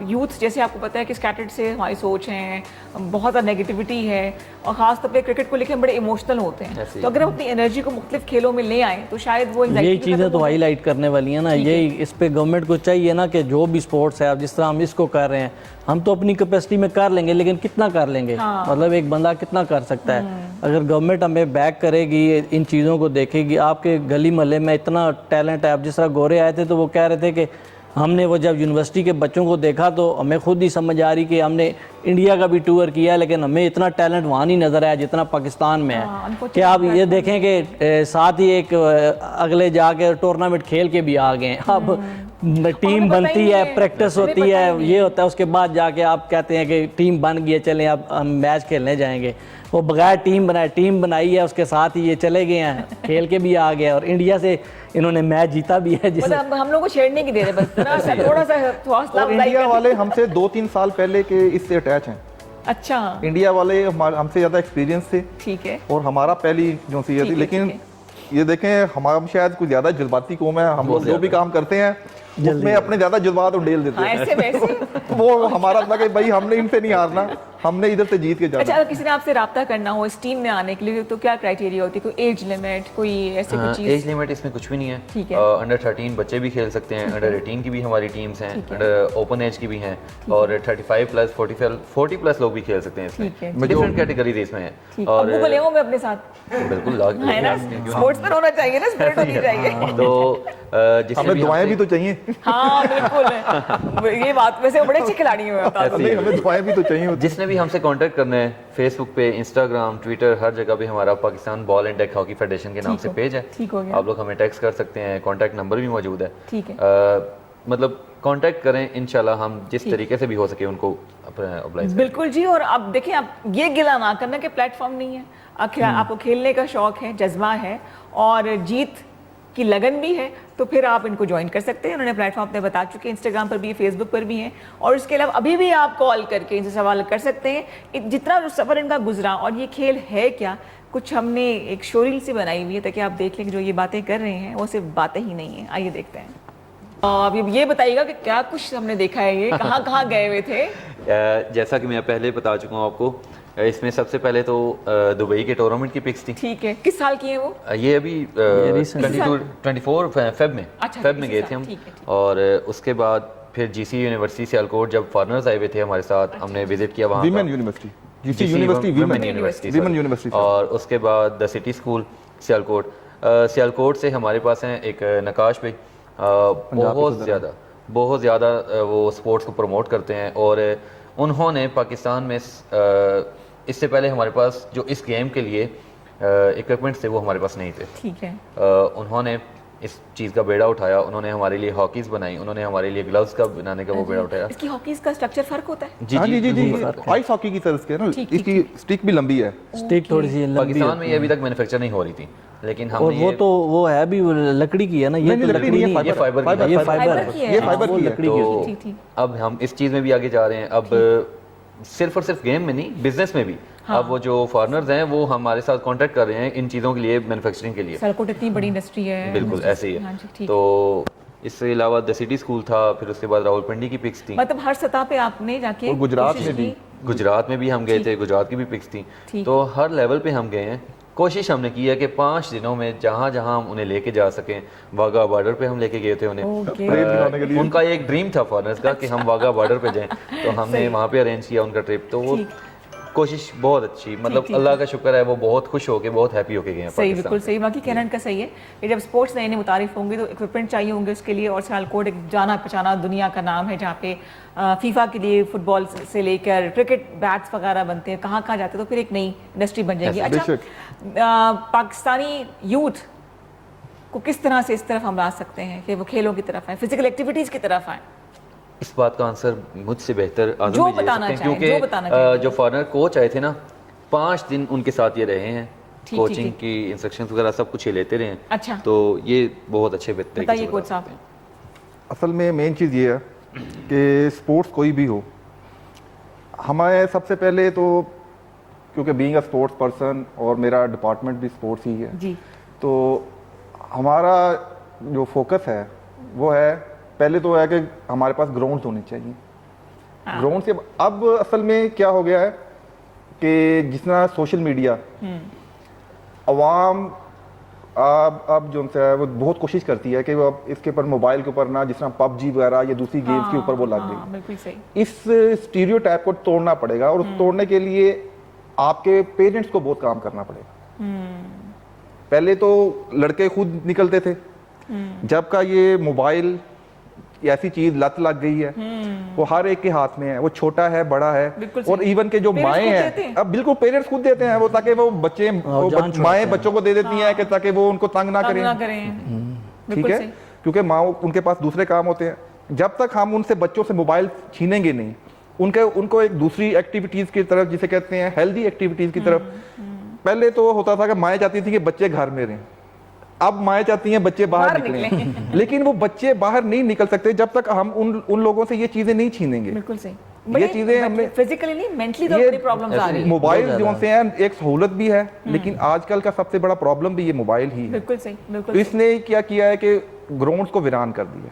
यूथ जैसे आपको पता है कि स्कैटर्ड से हमारी सोच है, बहुत ज़्यादा नेगेटिविटी है, और ख़ास तौर पे क्रिकेट को लेकर हम बड़े इमोशनल होते हैं, तो अगर हम अपनी एनर्जी को मुख्तलिफ खेलों में ले आएँ तो शायद वो यही चीज़ें तो हाईलाइट करने वाली है ना। यही इस पे गवर्नमेंट को चाहिए ना कि जो भी स्पोर्ट्स है, अब जिस तरह हम इसको कर रहे हैं, हम तो अपनी कैपेसिटी में कर लेंगे, लेकिन कितना कर लेंगे, मतलब एक बंदा कितना कर सकता है। अगर गवर्नमेंट हमें बैक करेगी, इन चीज़ों को देखेगी, आपके गली मोहल्ले में इतना टैलेंट है। अब जिस तरह गोरे आए थे तो वो कह रहे थे कि हमने वो जब यूनिवर्सिटी के बच्चों को देखा तो हमें खुद ही समझ आ रही कि हमने इंडिया का भी टूर किया, लेकिन हमें इतना टैलेंट वहाँ नहीं नज़र आया जितना पाकिस्तान में है। कि आप ये देखें कि साथ ही एक अगले जाके टूर्नामेंट खेल के भी आ गए हैं। अब टीम बनती है, प्रैक्टिस होती है, ये होता है, उसके बाद जाके आप कहते हैं कि टीम बन गई है, चलें अब हम मैच खेलने जाएंगे। वो बगैर टीम बनाई है, उसके साथ ही ये चले गए हैं, खेल के भी आ गए, और इंडिया से इन्होंने मैच जीता भी है। मतलब हम लोग को छेड़ने की दे रहे, बस थोड़ा सा और इंडिया वाले हमसे 2-3 साल पहले के इससे अटैच हैं। अच्छा, इंडिया वाले हमसे ज़्यादा एक्सपीरियंस थे, ठीक है, और हमारा पहली जो सी थी। लेकिन ये देखें, हम शायद कुछ ज़्यादा जज्बाती कौम है, हम लोग जो भी काम करते हैं उसमें अपने ज़्यादा जज्बात उंडेल देते हैं। ऐसे वैसे वो हमारा था कि भाई हमने इनसे नहीं हारना, हमने इधर से जीत के जाना। अच्छा, अगर किसी ने आपसे रब्ता करना हो इस टीम में आने के लिए, तो क्या क्राइटेरिया होती है? कोई एज लिमिट, कोई ऐसे कुछ चीज़? एज लिमिट इसमें कुछ भी नहीं है, ठीक है। अंडर 13 बच्चे भी खेल सकते हैं, अंडर 18 की भी हमारी टीम्स हैं, अंडर ओपन एज की भी हैं, और 35 प्लस 40 प्लस लोग भी खेल सकते हैं इसमें। डिफरेंट कैटेगरीज इसमें है। और वो ले मैं अपने साथ, बिल्कुल है ना, स्पोर्ट्स पर होना चाहिए ना, स्पिरिट होनी चाहिए। तो हमें दुआएं भी तो चाहिए। हाँ बिल्कुल, ये बात वैसे बड़े अच्छे खिलाड़ी हैं, हमें दुआएं भी तो चाहिए। जिसने भी हमसे कांटेक्ट करना है, फेसबुक पे, इंस्टाग्राम, ट्विटर, हर जगह पे हमारा Pakistan ball and deck hockey federation के नाम से पेज है। आप लोग हमें टेक्स्ट कर सकते हैं, कांटेक्ट नंबर भी मौजूद है, ठीक है। मतलब कांटेक्ट करें, इंशाल्लाह हम जिस तरीके से भी हो सके उनको ऑब्लाइज। बिल्कुल जी। और अब देखिए, आप ये गिला ना करना कि प्लेटफॉर्म नहीं है, आपको खेलने का शौक है, जज्बा है, और जीत की लगन भी है, तो फिर आप इनको ज्वाइन कर सकते हैं। उन्होंने प्लेटफॉर्म पे बता चुके हैं, इंस्टाग्राम पर भी है, फेसबुक पर भी हैं, और इसके अलावा अभी भी आप कॉल करके इनसे सवाल कर सकते हैं, जितना सफ़र इनका गुजरा और ये खेल है क्या, कुछ हमने एक शोरील सी बनाई हुई है ताकि आप देख लें कि जो ये बातें कर रहे हैं वो सिर्फ बातें ही नहीं हैं। आइए देखते हैं। अब ये बताइएगा कि क्या कुछ हमने देखा है, ये कहाँ कहाँ गए हुए थे? जैसा कि मैं पहले बता चुका हूँ आपको, इसमें सबसे पहले तो दुबई के टूर्नामेंट की पिक्स थी। ठीक है, किस साल की है वो? ये अभी 24 फेब में, फेब में गए थे हम। और उसके बाद फिर जीसी यूनिवर्सिटी सियालकोट, जब फॉरेनर्स आए हुए थे हमारे साथ, हमने विजिट किया वहाँ। Women university, GC university, women university. और उसके बाद the city school Sialkot. Sialkot से हमारे पास हैं एक नकाश भाई, बहुत ज़्यादा वो स्पोर्ट्स को प्रमोट करते हैं, और उन्होंने पाकिस्तान में इससे पहले हमारे पास जो इस गेम के लिए इक्विपमेंट्स थे वो हमारे पास नहीं थे। ठीक है। उन्होंने इस चीज़ का बेड़ा उठाया, उन्होंने हमारे लिए हॉकीज बनाई, उन्होंने हमारे लिए ग्लव्स का बनाने का वो बेड़ा उठाया। इसकी हॉकीज का स्ट्रक्चर फर्क होता है? जी, आइस हॉकी की तरह से ना, इसकी स्टिक भी लंबी है, स्टिक थोड़ी सी लंबी। पाकिस्तान में ये अभी तक मैन्युफैक्चर नहीं हो रही थी, लेकिन और हमने वो तो वो है भी वो लकड़ी की है ना, ये नहीं, तो लकड़ी नहीं है, ये फाइबर की है। ये फाइबर फाइबर की है। ये फाइबर वो की है। लकड़ी की तो ठीक, ठीक। अब हम इस चीज़ में भी आगे जा रहे हैं। अब सिर्फ और सिर्फ गेम में नहीं, बिजनेस में भी अब वो जो फॉरनर्स हैं वो हमारे साथ कांटेक्ट कर रहे हैं इन चीज़ों के लिए, मैन्युफैक्चरिंग के लिए। सरकोट इतनी बड़ी इंडस्ट्री है। बिल्कुल ऐसे ही हाँ है। जी, ठीक। तो इससे अलावा द सिटी स्कूल था, फिर उसके बाद रावलपिंडी की पिक्स थी, मतलब हर सतह पे आपने जाके और गुजरात कोशिश में भी। की। गुजरात में भी हम गए थे, गुजरात की भी पिक्स थी। ठीक। तो हर लेवल पे हम गए हैं। कोशिश हमने की है कि 5 दिनों में जहाँ जहाँ हम उन्हें लेके जा सकें, वाघा बॉर्डर पे हम लेके गए थे उन्हें। ओके। परेड दिखाने के लिए। उनका एक ड्रीम था फॉरनर्स का कि हम वाघा बॉर्डर पे जाएं, तो हमने वहाँ पे अरेंज किया उनका ट्रिप। तो वो ठीक। कोशिश बहुत अच्छी, मतलब ठीक। अल्लाह का शुक्र है, वो बहुत खुश होके बहुत हैप्पी होके गए हैं सही, पाकिस्तान बिल्कुल से। सही। बाकी कैनन का सही है कि जब स्पोर्ट्स नए नए मुतारिफ होंगे तो इक्विपमेंट चाहिए होंगे उसके लिए, और सियालकोट एक जाना पहचाना दुनिया का नाम है जहाँ पे फीफा के लिए फुटबॉल से लेकर क्रिकेट बैट्स वगैरह बनते हैं, कहाँ कहाँ जाते हैं, तो फिर एक नई इंडस्ट्री बन जाएगी। अच्छा, पाकिस्तानी यूथ को किस तरह से इस तरफ हम ला सकते हैं कि वो खेलों की तरफ आए, फिजिकल एक्टिविटीज़ की तरफ आए? इस बात का आंसर मुझसे बेहतर जो आजम भी दे बताना सकते हैं, चाहें, जो बताना क्योंकि चाहें। जो फॉरनर कोच आए थे ना, 5 दिन उनके साथ ये रहे हैं, ठीक, कोचिंग ठीक। की इंस्ट्रक्शंस वगैरह सब कुछ ये लेते रहे हैं। अच्छा। तो ये बहुत अच्छे तरीके बताइए से कोच बता साहब। सकते हैं। असल में मेन चीज़ ये है कि स्पोर्ट्स कोई भी हो, हमें सबसे पहले तो, क्योंकि बीइंग अ स्पोर्ट्स पर्सन और मेरा डिपार्टमेंट भी स्पोर्ट्स ही है, जी। तो हमारा जो फोकस है वो है, पहले तो है कि हमारे पास ग्राउंड्स होने चाहिए। ग्राउंड से अब असल में क्या हो गया है कि जितना सोशल मीडिया अवाम अब जो है वो बहुत कोशिश करती है कि वो अब इसके ऊपर मोबाइल के ऊपर ना, जिस तरह पबजी वगैरह या दूसरी गेम्स के ऊपर वो लग गई। बिल्कुल सही। इस स्टीरियोटाइप को तोड़ना पड़ेगा, और उस तोड़ने के लिए आपके पेरेंट्स को बहुत काम करना पड़ेगा। पहले तो लड़के खुद निकलते थे, जब का ये मोबाइल ऐसी चीज लत लग गई है, वो हर एक के हाथ में है, वो छोटा है बड़ा बिल्कुल है, और सही। इवन के जो Parents माएँ खुद देते हैं। हैं, अब बिल्कुल पेरेंट्स खुद देते हैं वो, ताकि वो बच्चे माएँ बच्चों को दे देती हैं कि ताकि वो उनको तंग ना तंग ना करें। करें। ठीक बिल्कुल है, सही। क्योंकि माँ उनके पास दूसरे काम होते हैं। जब तक हम उनसे बच्चों से मोबाइल छीनेंगे नहीं, उनको एक दूसरी एक्टिविटीज की तरफ, जिसे कहते हैं हेल्दी एक्टिविटीज की तरफ, पहले तो होता था कि माएँ चाहती थी कि बच्चे घर में रहें, अब माएँ चाहती हैं बच्चे बाहर निकलें। लेकिन वो बच्चे बाहर नहीं निकल सकते जब तक हम उन लोगों से ये चीजें नहीं छीनेंगे। बिल्कुल सही। ये चीजें हमने फिजिकली नहीं, मेंटली तो ये बड़ी प्रॉब्लम्स आ रही है। मोबाइल जो से हैं एक सहूलत भी है, लेकिन आजकल का सबसे बड़ा प्रॉब्लम भी ये मोबाइल ही है। बिल्कुल सही, तो बिल्कुल सही। इसने क्या किया है कि ग्राउंड्स को वीरान कर दिया।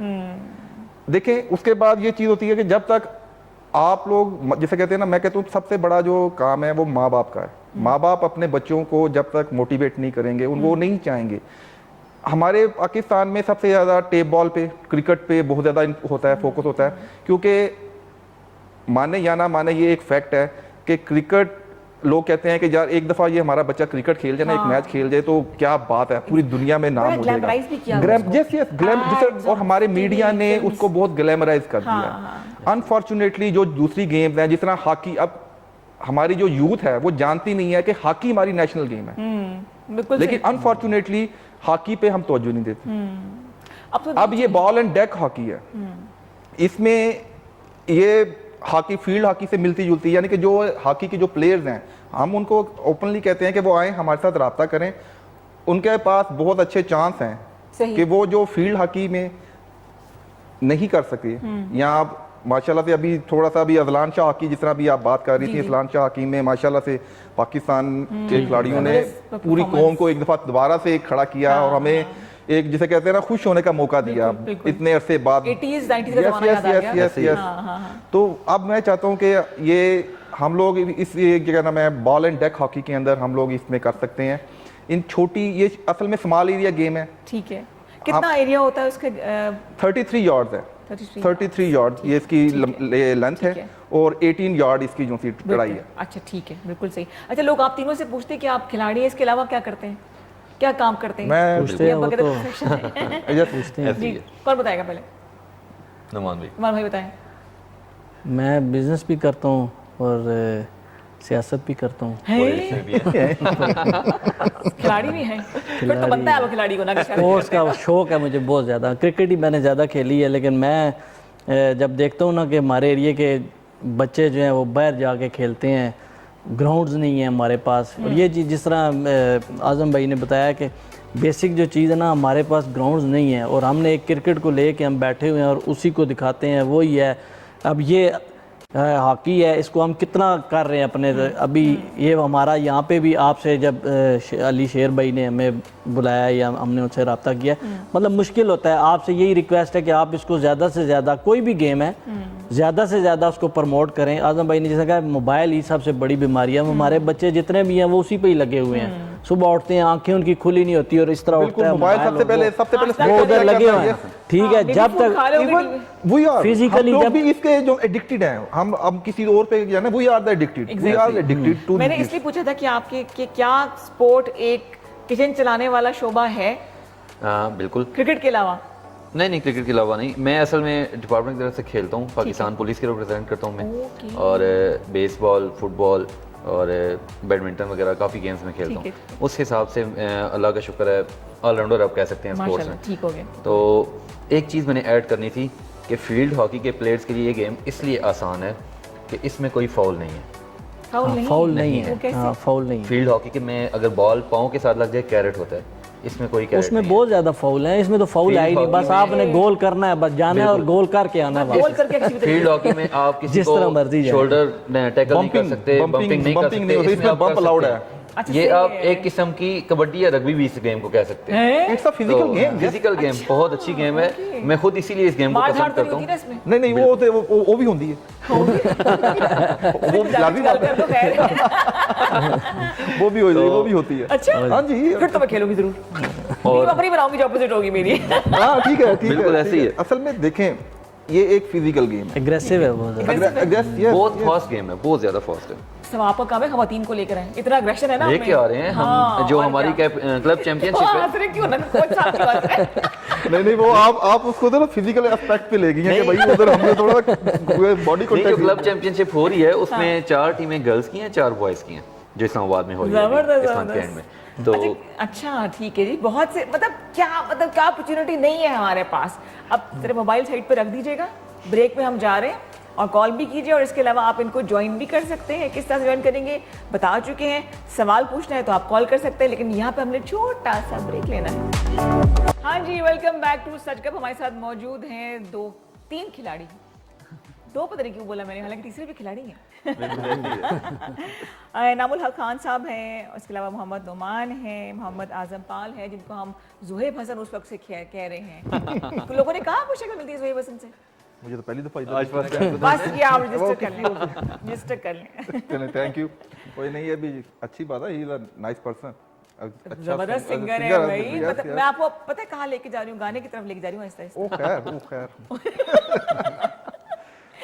देखें, उसके बाद ये चीज होती है कि जब तक आप लोग, जिसे कहते हैं ना, मैं कहता हूँ सबसे बड़ा जो काम है वो माँ बाप का है। माँ बाप अपने बच्चों को जब तक मोटिवेट नहीं करेंगे, वो नहीं चाहेंगे। हमारे पाकिस्तान में सबसे ज़्यादा टेप बॉल पे, क्रिकेट पे बहुत ज़्यादा होता है, फोकस होता है, क्योंकि माने या ना माने ये एक फैक्ट है कि क्रिकेट, लोग कहते हैं कि यार एक दफ़ा ये हमारा बच्चा क्रिकेट खेल जाए ना, एक मैच खेल जाए तो क्या बात है, पूरी दुनिया में नाम हो जाएगा। ग्लैमराइज भी किया और हमारे मीडिया ने उसको बहुत ग्लैमराइज कर दिया। अनफॉर्चुनेटली जो दूसरी गेम्स हैं, जिस तरह हॉकी, अब हमारी जो यूथ है वो जानती नहीं है कि हॉकी हमारी नेशनल गेम है, बिल्कुल लेकिन सही। अनफॉर्चुनेटली हॉकी पे हम तवज्जो नहीं देते। अब तो अब ये बॉल एंड डेक हॉकी है, इसमें ये हॉकी फील्ड हॉकी से मिलती जुलती है, यानी कि जो हॉकी के जो प्लेयर्स हैं, हम उनको ओपनली कहते हैं कि वो आए हमारे साथ रब्ता करें। उनके पास बहुत अच्छे चांस हैं सही। कि वो जो फील्ड हॉकी में नहीं कर सके, या आप माशाल्लाह से अभी थोड़ा सा अभी अजलान शाह हॉकी, जिस तरह भी आप बात कर रही थी, अजलान शाह हॉकी में माशाल्लाह से पाकिस्तान के खिलाड़ियों ने पूरी कौम को एक दफ़ा दोबारा से खड़ा किया, और हमें एक, जिसे कहते हैं ना, खुश होने का मौका दिया इतने अरसे बाद। 80s 90s का ज़माना याद आ गया। यस। तो अब मैं चाहता हूँ कि ये हम लोग इस क्या नाम है, बॉल एंड डेक हॉकी के अंदर हम लोग इसमें कर सकते हैं। इन छोटी, ये असल में स्मॉल एरिया गेम है। ठीक है, कितना एरिया होता है उसके? 33 यार्ड्स है। 33 यार्ड ये इसकी लेंथ है, और 18 यार्ड इसकी जो सी चौड़ाई है। अच्छा, ठीक है, बिल्कुल सही। अच्छा, लोग आप तीनों से पूछते हैं कि आप खिलाड़ी हैं, इसके अलावा क्या करते हैं, क्या काम करते हैं? मैं पूछते हैं, वो तो पूछते हैं। जी, कौन बताएगा पहले? नुमान भाई। नुमान भाई बताएं। मैं बिजनेस भी करता हूँ और सियासत भी करता हूँ। खिलाड़ी भी हैं, फिर तो बनता है वो खिलाड़ी को ना। स्पोर्ट्स का शौक है मुझे बहुत ज़्यादा। क्रिकेट ही मैंने ज़्यादा खेली है, लेकिन मैं जब देखता हूँ ना कि हमारे एरिए के बच्चे जो हैं वो बाहर जाके खेलते हैं, ग्राउंड्स नहीं है हमारे पास, और ये चीज़ जिस तरह आज़म भाई ने बताया कि बेसिक जो चीज़ है ना, हमारे पास ग्राउंड्स नहीं है और हमने एक क्रिकेट को लेके हम बैठे हुए हैं और उसी को दिखाते हैं, वो ही है। अब ये हॉकी है, इसको हम कितना कर रहे हैं अपने। अभी ये हमारा यहाँ पे भी आपसे जब अली शेर भाई ने हमें बुलाया या हमने उनसे रब्ता किया, मतलब मुश्किल होता है। आपसे यही रिक्वेस्ट है कि आप इसको ज़्यादा से ज़्यादा, कोई भी गेम है, ज़्यादा से ज़्यादा उसको प्रमोट करें। आजम भाई ने जैसा कहा, मोबाइल ही सबसे बड़ी बीमारी है। हमारे बच्चे जितने भी हैं वो उसी पे ही लगे हुए हैं। सुबह उठते हैं, आंखें उनकी खुली नहीं होती और इस तरह उठता है मोबाइल सबसे पहले वो उधर लगे हुए हैं। ठीक है, जब तक इवन वी आर Physically हम लोग जब- भी इसके जो एडिक्टेड हैं, हम अब किसी और पे जाना, we are the addicted, we are addicted to. मैंने इसलिए पूछा था कि आपके कि क्या स्पोर्ट एक किचन चलाने वाला शोबा है हाँ बिल्कुल। क्रिकेट के अलावा? नहीं, क्रिकेट के अलावा नहीं। मैं असल में डिपार्टमेंट की तरफ से खेलता हूँ, पाकिस्तान पुलिस के रिप्रेजेंट करता हूँ मैं, और बेसबॉल, फुटबॉल और बैडमिंटन वगैरह काफ़ी गेम्स में खेलता हूँ। उस हिसाब से अल्लाह का शुक्र है, ऑलराउंडर आप कह सकते हैं स्पोर्ट्स में। ठीक हो गया। तो एक चीज़ मैंने ऐड करनी थी कि फील्ड हॉकी के प्लेयर्स के लिए ये गेम इसलिए आसान है कि इसमें कोई फाउल नहीं है। फाउल नहीं वो है। कैसे? हाँ, फाउल नहीं है। फील्ड हॉकी के में अगर बॉल पाँव के साथ लग जाए कैरेट होता है, इसमें कोई कैरेट उसमें नहीं बहुत ज्यादा फाउल है, इसमें तो फाउल Field है ही नहीं। बस hockey में- आपने गोल करना है, बस जाना है और गोल करके आना है गोल वापस। करके अच्छी है। तरीके फील्ड हॉकी में आप किसी जिस तरह मर्जी को जाए। शोल्डर टैकल नहीं कर Bumping- सकते, bumping- बम्पिंग नहीं कर bumping नहीं सकते, होता, इसमें आप कर bump allowed सकते है। हैं। अच्छा, ये सही आप है। एक किस्म की कबड्डी या रग्बी भी इस गेम को कह सकते हैं। हैं? It's a physical game. Physical game बहुत अच्छी गेम है। मैं खुद इसीलिए इस गेम को मार पसंद धाड़ तो नहीं करता होती ना हूँ। इसमें? नहीं वो होते वो भी होती है, वो भी लाजमी बात है, तो खैर। वो भी होती है। अच्छा, हाँ जी, फिर तो मैं खेलूंगी जरूर। और अपनी बनाऊंगी जो ऑपोजिट होगी मेरी। हाँ ठीक है बिल्कुल ऐसे ही है। असल में देखें, ये एक फिजिकल गेम है। एग्रेसिव है बहुत ज्यादा। बहुत फास्ट गेम है, बहुत ज्यादा फास्ट है। सब आपका काम है खवातीन को लेकर आए, इतना अग्रेशन है ना लेके आ रहे हैं हम। हाँ, जो और हमारी क्या? क्लब चैंपियनशिप है, हंस रहे क्यों ना? कोच साहब की बात है। नहीं वो आप उसको तो फिजिकल एस्पेक्ट पे ले गई हैं कि भाई उधर हमने थोड़ा बॉडी नहीं, जो क्लब कॉन्टैक्ट। चैंपियनशिप हो रही है उसमें 4 टीमें गर्ल्स की हैं, 4 बॉयज की हैं, जो इस्लामाबाद में हो रही है जबरदस्त, इस्लाम के एंड में। तो अच्छा ठीक है जी, बहुत से मतलब क्या अपॉर्चुनिटी नहीं है हमारे पास। अब सिर्फ मोबाइल साइड पे रख दीजिएगा, ब्रेक में हम जा रहे हैं और कॉल भी कीजिए, और इसके अलावा आप इनको ज्वाइन भी कर सकते हैं। किस तरह से ज्वाइन करेंगे बता चुके हैं। सवाल पूछना है तो आप कॉल कर सकते हैं, लेकिन यहाँ पे हमने छोटा सा ब्रेक लेना है। हाँ जी, वेलकम बैक टू सच कप। हमारे साथ मौजूद हैं 3 खिलाड़ी। 2 पता नहीं क्यों बोला मैंने, हालांकि तीसरे भी खिलाड़ी हैं। नामुल हक खान साहब हैं, उसके अलावा मोहम्मद नुमान हैं, मोहम्मद आजम पाल हैं, जिनको हम जुहेब हसन उस वक्त से कह रहे हैं। तो लोगों ने कहा आपको शक्ल मिलती है जुहेब हसन से? मुझे तो पहली दफा बस ये आप रजिस्टर कर लें, रजिस्टर कर लें। चलें, थैंक यू। कोई नहीं, ये भी अच्छी बात है, he is a nice person, जबरदस्त सिंगर है भाई। मतलब मैं आपको पता है कहाँ लेके जा रही हूँ, गाने की तरफ लेके जा रही हूँ आहिस्ता आहिस्ता। ओ खैर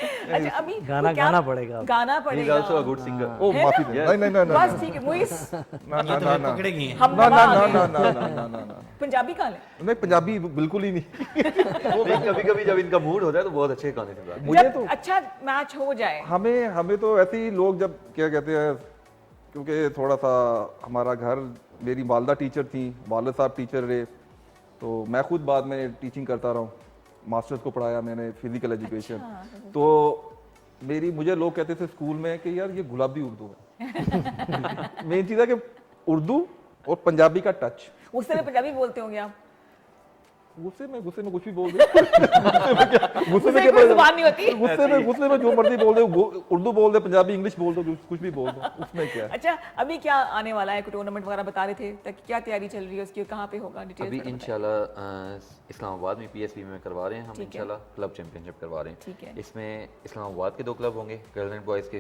अच्छा अभी गाना क्या- गाना पड़ेगा। गाना ही इज पड़ेगा। Also a good singer. ओ है माफी ना? दे, नहीं बस ठीक है, मुइस ना ना ना ना पकड़ेगी हैं। हम ना ना आ ना गए। ना ना ना ना ना ना पंजाबी कहाँ है? नहीं, पंजाबी बिल्कुल ही नहीं। कभी कभी जब इनका मूड होता है तो बहुत अच्छे गाने सुनते हैं। मुझे जब तो अच्छा मैच हो जाए। हमें तो ऐसे ही लोग जब क्या कहते हैं, क्योंकि थोड़ा सा हमारा घर, मेरी वालदा टीचर थी, वालिद साहब टीचर रहे, तो मैं खुद बाद में टीचिंग करता रहा हूँ, मास्टर्स को पढ़ाया मैंने फिजिकल एजुकेशन। तो मुझे लोग कहते थे स्कूल में कि यार ये गुलाबी उर्दू है। मेन चीज़ है कि उर्दू और पंजाबी का टच। उस समय पंजाबी बोलते होंगे आप? गुस्से में कुछ भी बोल दे। गुस्से उससे में कोई जुबान नहीं होती। गुस्से में जो मर्जी बोल दे, उर्दू बोल दे, पंजाबी इंग्लिश बोल दो, कुछ भी बोल दो, उसमें क्या है। अच्छा अभी क्या आने वाला है? कोई टूर्नामेंट वगैरह बता रहे थे, तक क्या तैयारी चल रही है उसकी, कहाँ पे होगा? अभी डिटेल्स इंशाल्लाह इस्लामाबाद में PSP में करवा रहे हैं हम, ठीक है। इंशाल्लाह क्लब चैंपियनशिप करवा रहे ठीक है। हैं। इसमें इस्लामाबाद के 2 क्लब होंगे गर्ल्स एंड बॉयज़ के,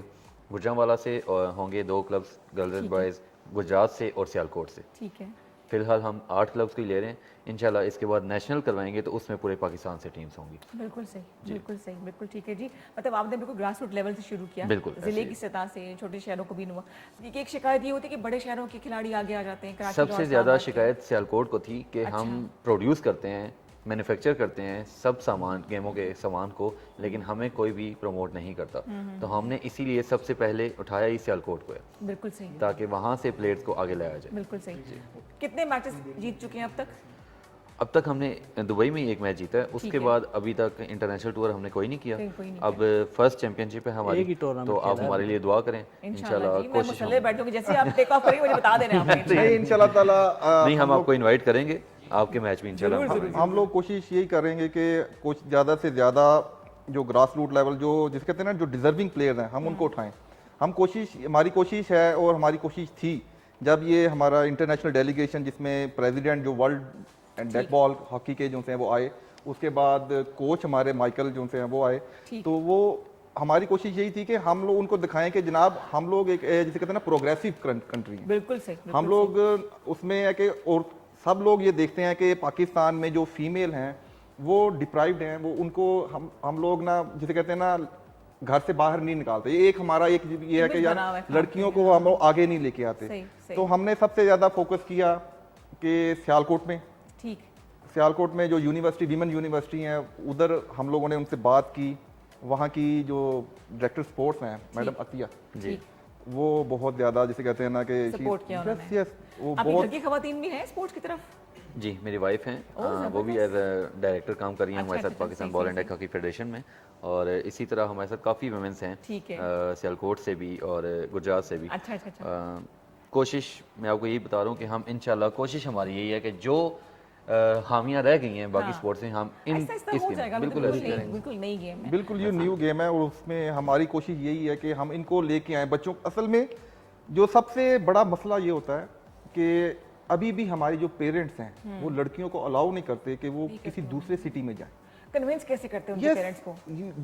गुजरांवाला से, और होंगे 2 clubs girls and boys Gujarat से और सियालकोट से। ठीक है। फिलहाल हम 8 क्लब्स को ही ले रहे हैं। इंशाल्लाह इसके बाद नेशनल करवाएंगे तो उसमें पूरे पाकिस्तान से टीम्स होंगी। बिल्कुल सही, बिल्कुल सही, बिल्कुल ठीक है जी। मतलब आपने बिल्कुल ग्रास रूट लेवल से शुरू किया, बिल्कुल, जिले ऐसे की सतह से छोटे शहरों को भी हुआ। एक शिकायत ये होती है कि बड़े शहरों के खिलाड़ी आगे आ जाते हैं। कराची, सबसे लाहौर, ज़्यादा इस्लामाबाद के। शिकायत सियालकोट को थी कि हम प्रोड्यूस करते हैं, मैन्युफैक्चर करते हैं सब सामान, गेमों के सामान को, लेकिन हमें कोई भी प्रमोट नहीं करता। तो हमने इसीलिए सबसे पहले उठाया ही सियालकोट को है, बिल्कुल सही, ताकि वहाँ से प्लेयर्स को आगे लाया जाए। बिल्कुल सही। कितने मैचेस जीत चुके हैं अब तक? अब तक हमने दुबई में ही एक मैच जीता है, उसके बाद अभी तक इंटरनेशनल टूर हमने कोई नहीं किया। अब फर्स्ट चैंपियनशिप है हमारी, एक ही tournament तो आप हमारे लिए दुआ करें इंशाल्लाह। मैं मुसल्ले बैठूंगी, जैसे आप टेक ऑफ करेंगे मुझे बता देना आपने। नहीं इंशाल्लाह ताला नहीं, हम आपको इनवाइट करेंगे आपके मैच में इंशाल्लाह। हम लोग कोशिश यही करेंगे कि कुछ ज़्यादा से ज़्यादा जो ग्रास रूट लेवल जो जिसे कहते हैं ना, जो डिजर्विंग प्लेयर्स हैं, हम उनको उठाएं। हमारी कोशिश है और हमारी कोशिश थी जब ये हमारा इंटरनेशनल डेलीगेशन जिसमें प्रेसिडेंट जो world and deck ball hockey के जो हैं वो आए, उसके बाद कोच हमारे माइकल जो हैं वो आए, तो वो हमारी कोशिश यही थी कि हम लोग उनको दिखाएं कि जनाब हम लोग एक जिसे कहते हैं ना प्रोग्रेसिव कंट्री है। बिल्कुल सही, हम लोग उसमें है कि और सब लोग ये देखते हैं कि पाकिस्तान में जो फीमेल हैं वो डिप्राइव्ड हैं, वो उनको हम लोग ना जिसे कहते हैं ना घर से बाहर नहीं निकालते। ये एक हमारा एक ये है कि यार लड़कियों को हम लोग आगे नहीं लेके आते। तो हमने सबसे ज़्यादा फोकस किया कि सियालकोट में, ठीक, सियालकोट में जो यूनिवर्सिटी वीमेन यूनिवर्सिटी है उधर हम लोगों ने उनसे बात की। वहाँ की जो डायरेक्टर स्पोर्ट्स हैं मैडम अतिया जी, वो बहुत ज़्यादा जिसे कहते हैं ना कि सपोर्ट किया उन्होंने। यस वो आपकी बहुत घर की खवातीन भी हैं स्पोर्ट्स की तरफ? जी मेरी वाइफ हैं, वो भी एज अ डायरेक्टर काम कर रही हैं हमारे साथ Pakistan ball and deck hockey federation में, और इसी तरह हमारे साथ काफ़ी वुमेन्स हैं, सियालकोट से भी और गुजरात से भी। अच्छा। कोशिश मैं आपको यही बता रहा हूँ कि हम इंशाल्लाह कोशिश हमारी यही है कि जो हामियाँ रह गई हैं बाकी स्पोर्ट्स में, हम इन बिल्कुल बिल्कुल नई गेम है, बिल्कुल ये न्यू गेम है और उसमें हमारी कोशिश यही है कि हम इनको लेके आए बच्चों। असल में जो सबसे बड़ा मसला ये होता है कि अभी भी हमारे जो पेरेंट्स हैं वो लड़कियों को अलाउ नहीं करते कि वो किसी दूसरे सिटी में जाएं। कन्विंस कैसे करते हैं उनके पेरेंट्स को?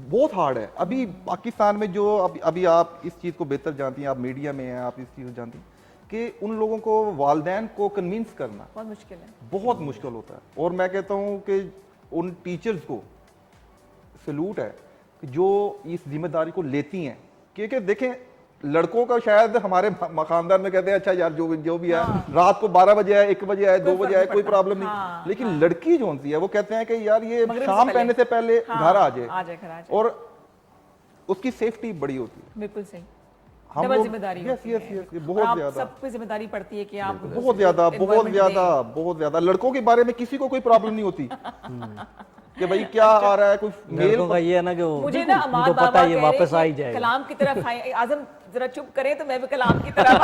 बहुत हार्ड है अभी पाकिस्तान में। जो अभी आप इस चीज़ को बेहतर जानती हैं, आप मीडिया में हैं, आप इस चीज़ को जानती हैं कि उन लोगों को वालिदैन को कन्विंस करना बहुत मुश्किल है, बहुत मुश्किल होता है। और मैं कहता हूँ कि उन टीचर्स को सैल्यूट है कि जो इस जिम्मेदारी को लेती हैं, क्योंकि देखें लड़कों का शायद हमारे खानदान में कहते हैं अच्छा यार जो भी है रात को 12 बजे आए, 1 बजे आए, 2 बजे आए, कोई प्रॉब्लम नहीं। लेकिन लड़की जो होती है वो कहते हैं कि यार ये शाम पहनने से पहले घर आ जाए, और उसकी सेफ्टी बड़ी होती है। बिल्कुल सही, हम डबल लोग जिम्मेदारी बहुत ज्यादा सब पे जिम्मेदारी पड़ती है कि आप बहुत ज्यादा लड़कों के बारे में किसी को कोई प्रॉब्लम नहीं होती कि भाई क्या आ रहा है, कुछ मेल का ये है ना कि वो मुझे ना उनको पता है ये वापस आ ही जाएगा। कलाम की तरफ आए, आजम जरा चुप करें तो मैं भी कलाम की तरफ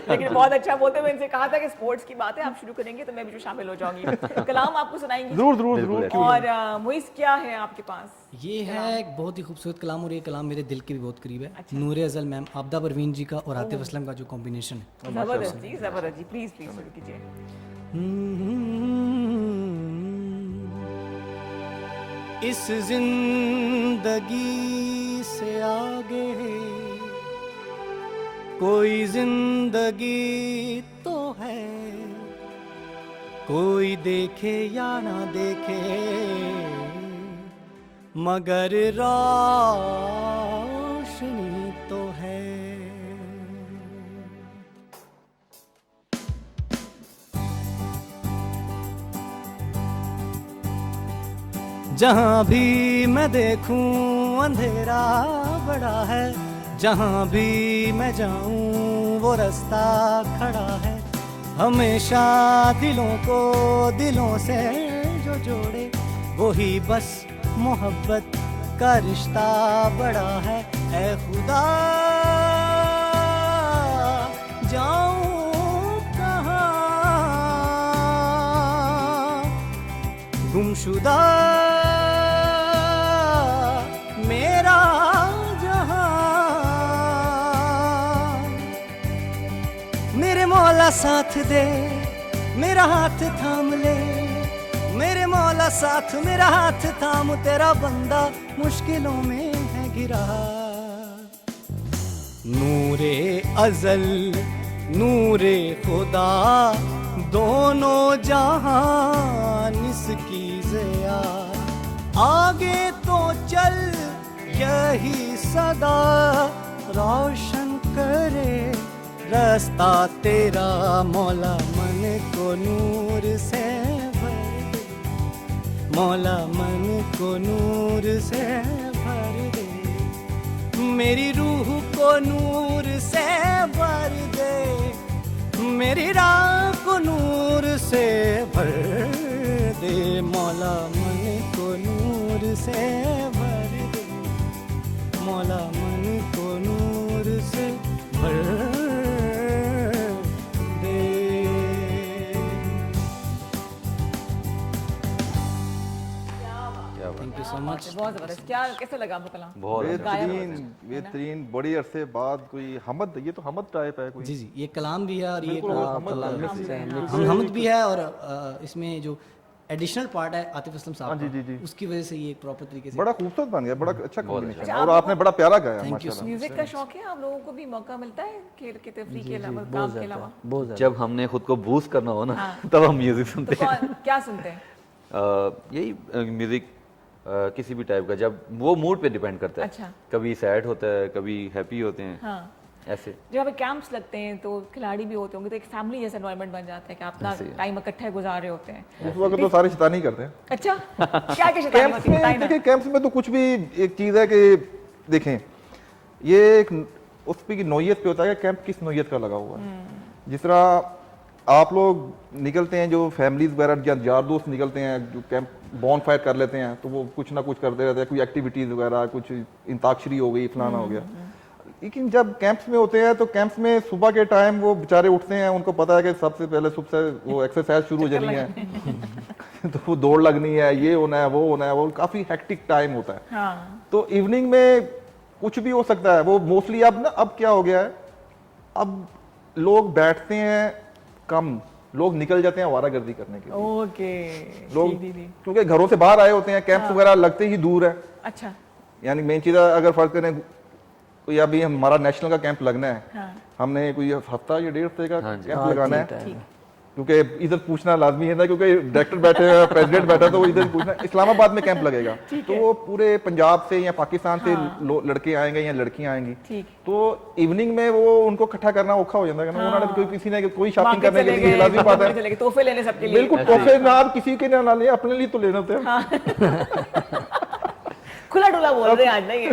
लेकिन बहुत अच्छा बोलते हुए इनसे कहा था कि स्पोर्ट्स की बात है, आप शुरू करेंगे तो मैं भी शामिल हो जाऊंगी। कलाम आपको सुनाएंगे जरूर। और मुइस क्या है आपके पास? ये है एक बहुत ही खूबसूरत कलाम, और ये कलाम मेरे दिल के भी बहुत करीब है। नूरे अजल मैम, आबदा परवीन जी का और आतिफ असलम का जो कॉम्बिनेशन है, जबरदस्त जी, प्लीज शुरू कीजिए। इस जिंदगी से आगे कोई जिंदगी तो है, कोई देखे या ना देखे मगर रोशनी तो है। जहाँ भी मैं देखूं अंधेरा बड़ा है, जहाँ भी मैं जाऊं वो रास्ता खड़ा है। हमेशा दिलों को दिलों से जो जोड़े वही बस मोहब्बत का रिश्ता बड़ा है। ऐ खुदा जाऊं कहाँ गुमशुदा मेरा जहां, मेरे मौला साथ दे, मेरा हाथ थाम ले, मेरे मौला साथ मेरा हाथ थाम, तेरा बंदा मुश्किलों में है गिरा। नूरे अजल नूरे खुदा दोनों जहान इसकी ज़िया, आगे तो चल यही सदा रोशन करे रास्ता तेरा। मौला मन को नूर से भर दे, मौला मन को नूर से भर दे, मेरी रूह को नूर से भर दे, मेरी राह को नूर से दे मौला मन को नूर से भर दे, मौला मन को नूर से भर दे। Thank you so much. बहुत ज़बरदस्त। क्या कैसा लगा आपको कलाम? बहुत बेहतरीन बड़ी अरसे बाद कोई हमद, ये तो हमद टाइप है कोई। जी जी, ये कलाम भी है और ये हमद हम हमद भी है, और इसमें जो एडिशनल पार्ट है आतिफ असलम साहब जी, का, जी, जी। उसकी वजह से ये प्रॉपर तरीके से बड़ा खूबसूरत बन गया, बड़ा अच्छा कॉम्बिनेशन अच्छा। है और आपने बड़ा प्यारा गाया Thank you माशाल्लाह। म्यूजिक का शौक है? आप लोगों को भी मौका मिलता है खेल के तफरीह के अलावा, बहुत काम के ज़्यादा, अलावा? बहुत ज़्यादा। जब हमने खुद को बूस्ट करना हो ना तब हम म्यूजिक सुनते तो हैं। कौन क्या सुनते हैं? यही म्यूजिक किसी भी टाइप का, जब वो मूड पे डिपेंड करता है। अच्छा। कभी सैड होता है, कभी हैप्पी होते हैं, हाँ, ऐसे। जब हमें कैंप्स लगते हैं तो खिलाड़ी भी होते होंगे, तो एक फैमिली जैसा एनवायरनमेंट बन जाता है कि आप अपना ऐसे ही है। टाइम इकट्ठे गुजार रहे होते हैं। उस वक्त तो सारे शैतानी करते हैं अच्छा, क्या क्या शैतानी कैंप्स होती है में। बताइए ना। देखिए कैंप्स में तो कुछ भी एक चीज़ है कि देखें, ये एक उस पे की नौयत पे होता है कि कैंप किस नौयत का लगा हुआ है। जिस तरह आप लोग निकलते हैं, जो फैमिलीज वगैरह या यार दोस्त निकलते हैं, जो कैंप बॉन फायर कर लेते हैं, तो वो कुछ ना कुछ करते रहते हैं, कोई एक्टिविटीज़ वगैरह, कुछ इंताक्षरी हो गई, फलाना हो गया। लेकिन जब कैंप्स में होते हैं तो कैंप्स में सुबह के टाइम वो बेचारे उठते हैं, उनको पता है कि सबसे पहले सुबह से वो एक्सरसाइज शुरू हो जानी है तो वो दौड़ लगनी है, ये होना है, वो होना है, वो काफ़ी हेक्टिक टाइम होता है। हाँ, तो इवनिंग में कुछ भी हो सकता है। वो मोस्टली अब क्या हो गया है, अब लोग बैठते हैं कम, लोग निकल जाते हैं आवारागर्दी करने के लिए। ओके, लोग दी दी। क्योंकि घरों से बाहर आए होते हैं, कैंप्स वगैरह लगते ही दूर है। अच्छा, यानी मेन चीज़ अगर फर्ज करें, कोई अभी हमारा नेशनल का कैंप लगना है, हाँ, हमने कोई हफ्ता या 1.5 हफ्ते का हाँ जी। कैंप लगाना है, ठीक। क्योंकि इधर पूछना लाजमी है ना, क्योंकि डायरेक्टर बैठे हैं, प्रेसिडेंट बैठा है, तो वो इधर पूछना। इस्लामाबाद में कैंप लगेगा तो वो पूरे पंजाब से या पाकिस्तान से लड़के आएंगे या लड़कियां आएंगी, ठीक। तो इवनिंग में वो उनको इकट्ठा करना औखा हो जाता है ना। उन्होंने कोई किसी ने कोई शॉपिंग मार्केट करने के चले लिए गए, लाजमी बात है, चले गए, तोहफे लेने सबके लिए। बिल्कुल तोहफे ना आप किसी के ना ले, अपने लिए तो लेना होता है। खुला डुला बोल रहे हैं आज नहीं है।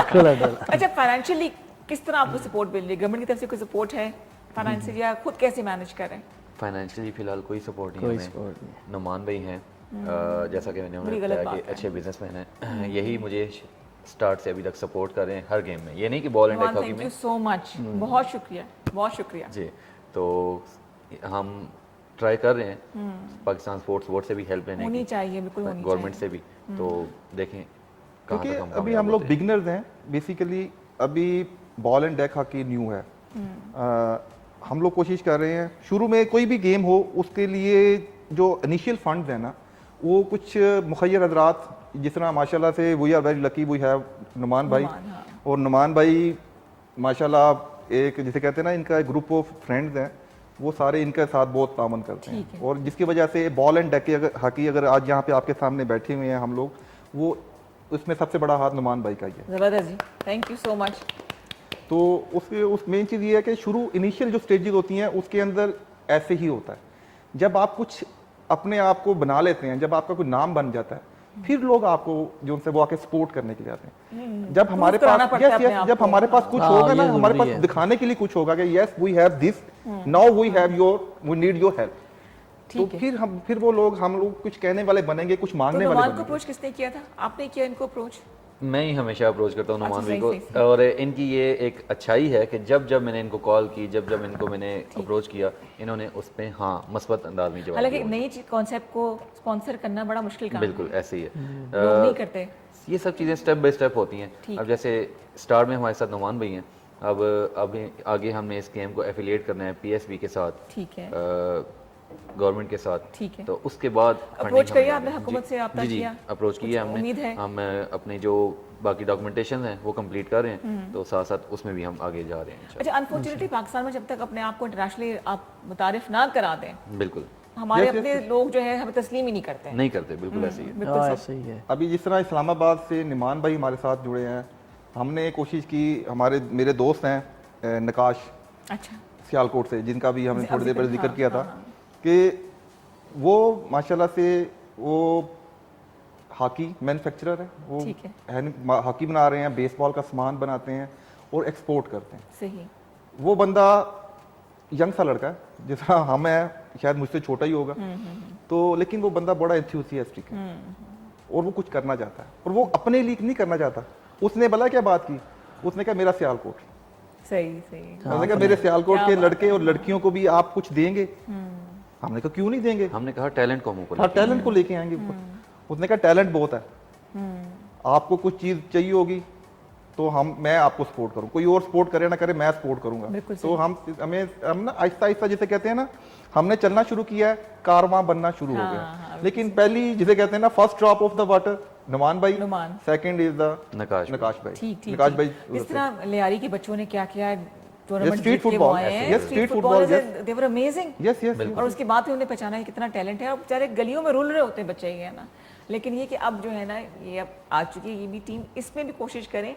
खुला डुला। अच्छा, फाइनेंशियली किस तरह आपको सपोर्ट मिल रही है? गवर्नमेंट की तरफ से कोई सपोर्ट है फाइनेंशियली, या खुद कैसे मैनेज कर रहे हैं? फाइनेंशियली फिलहाल कोई सपोर्ट नहीं कोई है। support नहीं। नुमान भाई हैं, जैसा कि मैंने बड़ी उन्हें गलत बताया कि बात है। अच्छे बिजनेसमैन हैं। यही मुझे स्टार्ट से अभी तक सपोर्ट कर रहे हैं हर गेम में। ये नहीं कि बॉल एंड हॉकी थैंक में। यू सो मच, बहुत शुक्रिया, बहुत शुक्रिया। जी, तो हम ट्राई कर रहे हैं पाकिस्तान स्पोर्ट्स बोर्ड से भी हेल्प लेने होनी की, चाहिए, बिल्कुल होनी गवर्नमेंट चाहिए। से भी। तो देखें कहाँ क्योंकि तक हम अभी कामयाब हम लोग होते हैं। बिगनर्स हैं बेसिकली। अभी ball and deck hockey new है। हम लोग कोशिश कर रहे हैं, शुरू में कोई भी गेम हो उसके लिए जो इनिशियल फंड्स हैं ना, वो कुछ मुखैर हजरात, जिस तरह माशाल्लाह से we are very lucky we have Numan भाई। हाँ। और नुमान भाई माशाल्लाह एक जिसे कहते हैं ना, इनका एक ग्रुप ऑफ फ्रेंड्स हैं, वो सारे इनके साथ बहुत तामन करते ठीक है। हैं, और जिसकी वजह से बॉल एंड डेक हॉकी अगर आज यहाँ पे आपके सामने बैठे हुए हैं हम लोग, वो उसमें सबसे बड़ा हाथ नुमान भाई का ही है। जबरदस्त जी, थैंक यू सो मच। तो उस मेन चीज़ ये है कि शुरू इनिशियल जो स्टेजेस होती हैं उसके अंदर ऐसे ही होता है। जब आप कुछ अपने आप को बना लेते हैं, जब आपका कोई नाम बन जाता है, फिर लोग आपको जो उनसे वो आके सपोर्ट करने के लिए आते हैं। जब हमारे कराना पास पड़ता है yes, अपने yes, आप जब को। हमारे पास कुछ हाँ, होगा ना, ये हमारे पास जरूरी है। दिखाने के लिए कुछ होगा कि yes we have this, now we have your, we need your help, तो ठीक है। फिर वो लोग, हम लोग कुछ कहने वाले बनेंगे, कुछ तो मांगने वाले नुमान को बनेंगे। अप्रोच किसने किया था? आपने किया इनको अप्रोच? मैं ही हमेशा अप्रोच करता हूँ नुमान अच्छा, भाई सही, को। सही। और इनकी ये एक अच्छाई है कि जब जब मैंने इनको कॉल की, जब जब इनको मैंने अप्रोच किया, इन्होंने उस पर हाँ मस्बत अंदाज में जवाब हालांकि दिया। नई कॉन्सेप्ट को स्पॉन्सर करना बड़ा मुश्किल काम है, बिल्कुल ऐसे ही है। लोग नहीं करते। ये सब चीज़ें स्टेप बाय स्टेप होती हैं। ठीक अब जैसे स्टार्ट में हमारे साथ नुमान भाई हैं, अब आगे हमने इस गेम को एफिलिएट करना है पीएसबी के साथ, ठीक है, गवर्नमेंट के साथ। ठीक है। तो उसके बाद अप्रोच funding करिए हमने- आपने, हुकूमत से रब्ता जी जी किया? अप्रोच कुछ किया हमने। उम्मीद है? हम अपने जो बाकी डॉक्यूमेंटेशन हैं वो कंप्लीट कर रहे हैं, तो साथ साथ उसमें भी हम आगे जा रहे हैं इंशाल्लाह। अच्छा, अनफॉर्चुनेटली पाकिस्तान में जब तक अपने आप को इंटरनेशनली आप मुतारिफ ना करा दें, बिल्कुल हमारे Yes, yes, अपने लोग जो है हमें तस्लीम ही नहीं करते हैं। नहीं करते, बिल्कुल ऐसे ही है। बिल्कुल सच। ऐसे ही है। अभी जिस तरह इस्लामाबाद से निमान भाई हमारे साथ जुड़े हैं, हमने कोशिश की, मेरे दोस्त हैं नकाश अच्छा, सियालकोट से, जिनका भी हमने थोड़ी देर पहले जिक्र हाँ, किया था, हाँ, कि वो माशाल्लाह से वो हॉकी मैन्युफैक्चरर है, वो ठीक है। हॉकी बना रहे हैं, बेसबॉल का सामान बनाते हैं और एक्सपोर्ट करते हैं। सही। वो बंदा यंग सा लड़का है, जिस तरह हम हैं, शायद मुझसे छोटा ही होगा, तो लेकिन वो बंदा बड़ा एंथुसियास्टिक है और वो कुछ करना चाहता है, और वो अपने लिए नहीं करना चाहता। उसने भला क्या बात की, उसने कहा मेरा सियालकोट, सही सही। उसने कहा मेरे सियालकोट के लड़के और लड़कियों को भी आप कुछ देंगे। हमने कहा क्यों नहीं देंगे, हमने कहा टैलेंट को हम ऊपर हाँ टैलेंट को लेके आएंगे ऊपर। उसने कहा टैलेंट बहुत है, आपको कुछ चीज चाहिए होगी तो मैं आपको सपोर्ट करूं, कोई और सपोर्ट करे ना करे, मैं सपोर्ट करूंगा। बिल्कुल तो हम ना आहिस्ता आहिस्ता जिसे कहते हैं ना, हमने चलना शुरू किया है, कारवां बनना शुरू हो गया। लेकिन पहली जिसे कहते हैं ना first drop of the water, Numan भाई, Numan. Second is the Naqash भाई। ठीक ठीक नकाश भाई इस तरह लियारी के बच्चों ने क्या किया, टूर्नामेंट street जीत के वो football, आए हैं, yes, street football, they were amazing. Yes yes और उसके बाद फिर उन्हें पहचाना है कितना टैलेंट है, और बेचारे गलियों में रुल रहे होते हैं बच्चे ये है ना। लेकिन ये कि अब जो है ना, ये अब आ चुकी है ये भी टीम, इसमें भी कोशिश करें।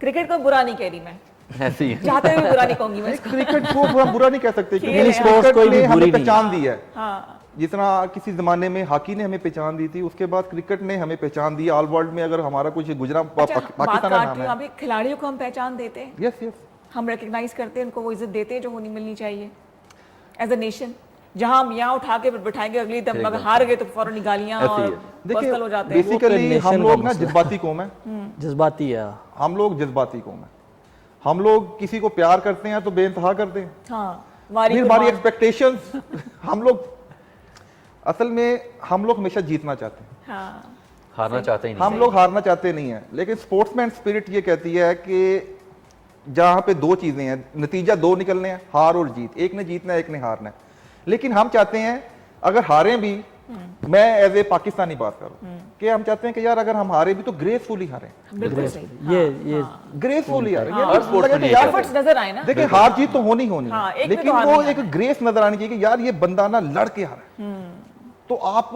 क्रिकेट को बुरा नहीं कह रही मैं, ऐसे ही है। चाहते हुए भी बुरा नहीं कहूंगी मैं इसको। क्रिकेट को हम बुरा नहीं कह सकते, खेल क्योंकि है। क्रिकेट कोई भी ने बुरी हमें नहीं है। पहचान दी है। हाँ जितना किसी जमाने में हॉकी ने हमें पहचान दी थी, उसके बाद क्रिकेट ने हमें पहचान दी। ऑल वर्ल्ड में अगर हमारा कुछ गुजरा अच्छा, बात पाकिस्तान का काट नाम रही हूँ, है। अभी खिलाड़ियों को हम पहचान देते हैं, यस यस हम रिकग्नाइज करते हैं, उनको वो इज्जत देते हैं जो होनी मिलनी चाहिए एज अ नेशन। जहां हम यहाँ उठा के बिठाएंगे, अगली दम अगर हार गए तो फौरन निगालियां ऐसे ही और है। पर्सनल हो जाते हैं। बेसिकली nation हम का लोग ना मसला। जज्बाती कौम है, जज्बाती है। हम लोग जज्बाती कौम है। हम लोग किसी को प्यार करते हैं तो बेइंतहा करते हैं, हाँ वारी फिर कुर्बान। हमारी एक्सपेक्टेशंस हम लोग असल में हम लोग हमेशा जीतना चाहते हैं, हाँ हारना चाहते ही नहीं। हम लोग हारना चाहते नहीं है। लेकिन स्पोर्ट्समैन स्पिरिट ये कहती है कि जहां पे दो चीजें हैं, नतीजा दो निकलने हैं, हार और जीत, एक ने जीतना है एक ने हारना है। लेकिन हम चाहते हैं अगर हारें भी, मैं एज ए पाकिस्तानी बात करूं कि हम चाहते हैं कि यार अगर हम हारे भी तो ग्रेसफुली हारें, बिल्कुल सही। ये ग्रेसफुली हारें। हर स्पोर्ट्स में ये यही यार एफर्ट्स नजर आए ना। देखिए हार जीत तो होनी होनी हाँ, है, एक में लेकिन तो हार वो नहीं एक ग्रेस नजर आनी चाहिए कि यार ये बंदा ना लड़ के हारा है। तो आप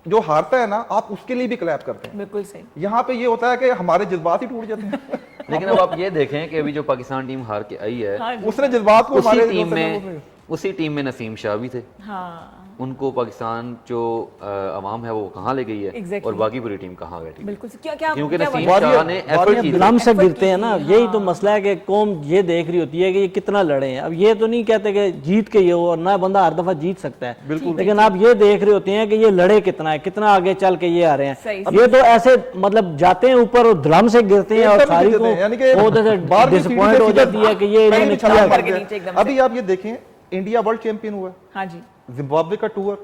जो हारता है ना, आप उसके लिए भी क्लैप करते हैं। बिल्कुल सही। यहाँ पे ये होता है कि हमारे जज्बात ही टूट जाते हैं। लेकिन अब आप ये देखें कि अभी जो पाकिस्तान टीम हार के आई है, हाँ जी। उसने जज्बात को हमारे उसी टीम में नसीम शाह भी थे। हाँ उनको पाकिस्तान जो अवाम है वो कहाँ ले गई है, Exactly. और बाकी पूरी टीम कहाँ बैठी? बिल्कुल सही। क्या क्या क्योंकि क्या नसीम वजह- शाह ने एफर्ट की थी। दम से effort गिरते हैं की ना, थी, यही हाँ। तो मसला है कि कौम ये देख रही होती है कि ये कितना लड़े हैं। अब ये तो नहीं कहते कि जीत के ये हो, और ना बंदा हर दफा जीत सकता है, बिल्कुल। लेकिन आप ये देख रहे होते हैं कि ये लड़े कितना है, कितना आगे चल के ये आ रहे सही, हैं। ये तो ऐसे मतलब जाते हैं ऊपर और धड़म से गिरते हैं, और एकदम सारी गिरते हैं, यानी कि को बाहर की सीढ़ी डिसअपॉइंट से हो सीधा जाती है कि ये पहले इन्होंने छलांग किया। मार कर के दिया। नीचे एकदम से। अभी आप ये देखें, इंडिया वर्ल्ड चैंपियन हुआ, हाँ जी। जिम्बाब्वे का टूर,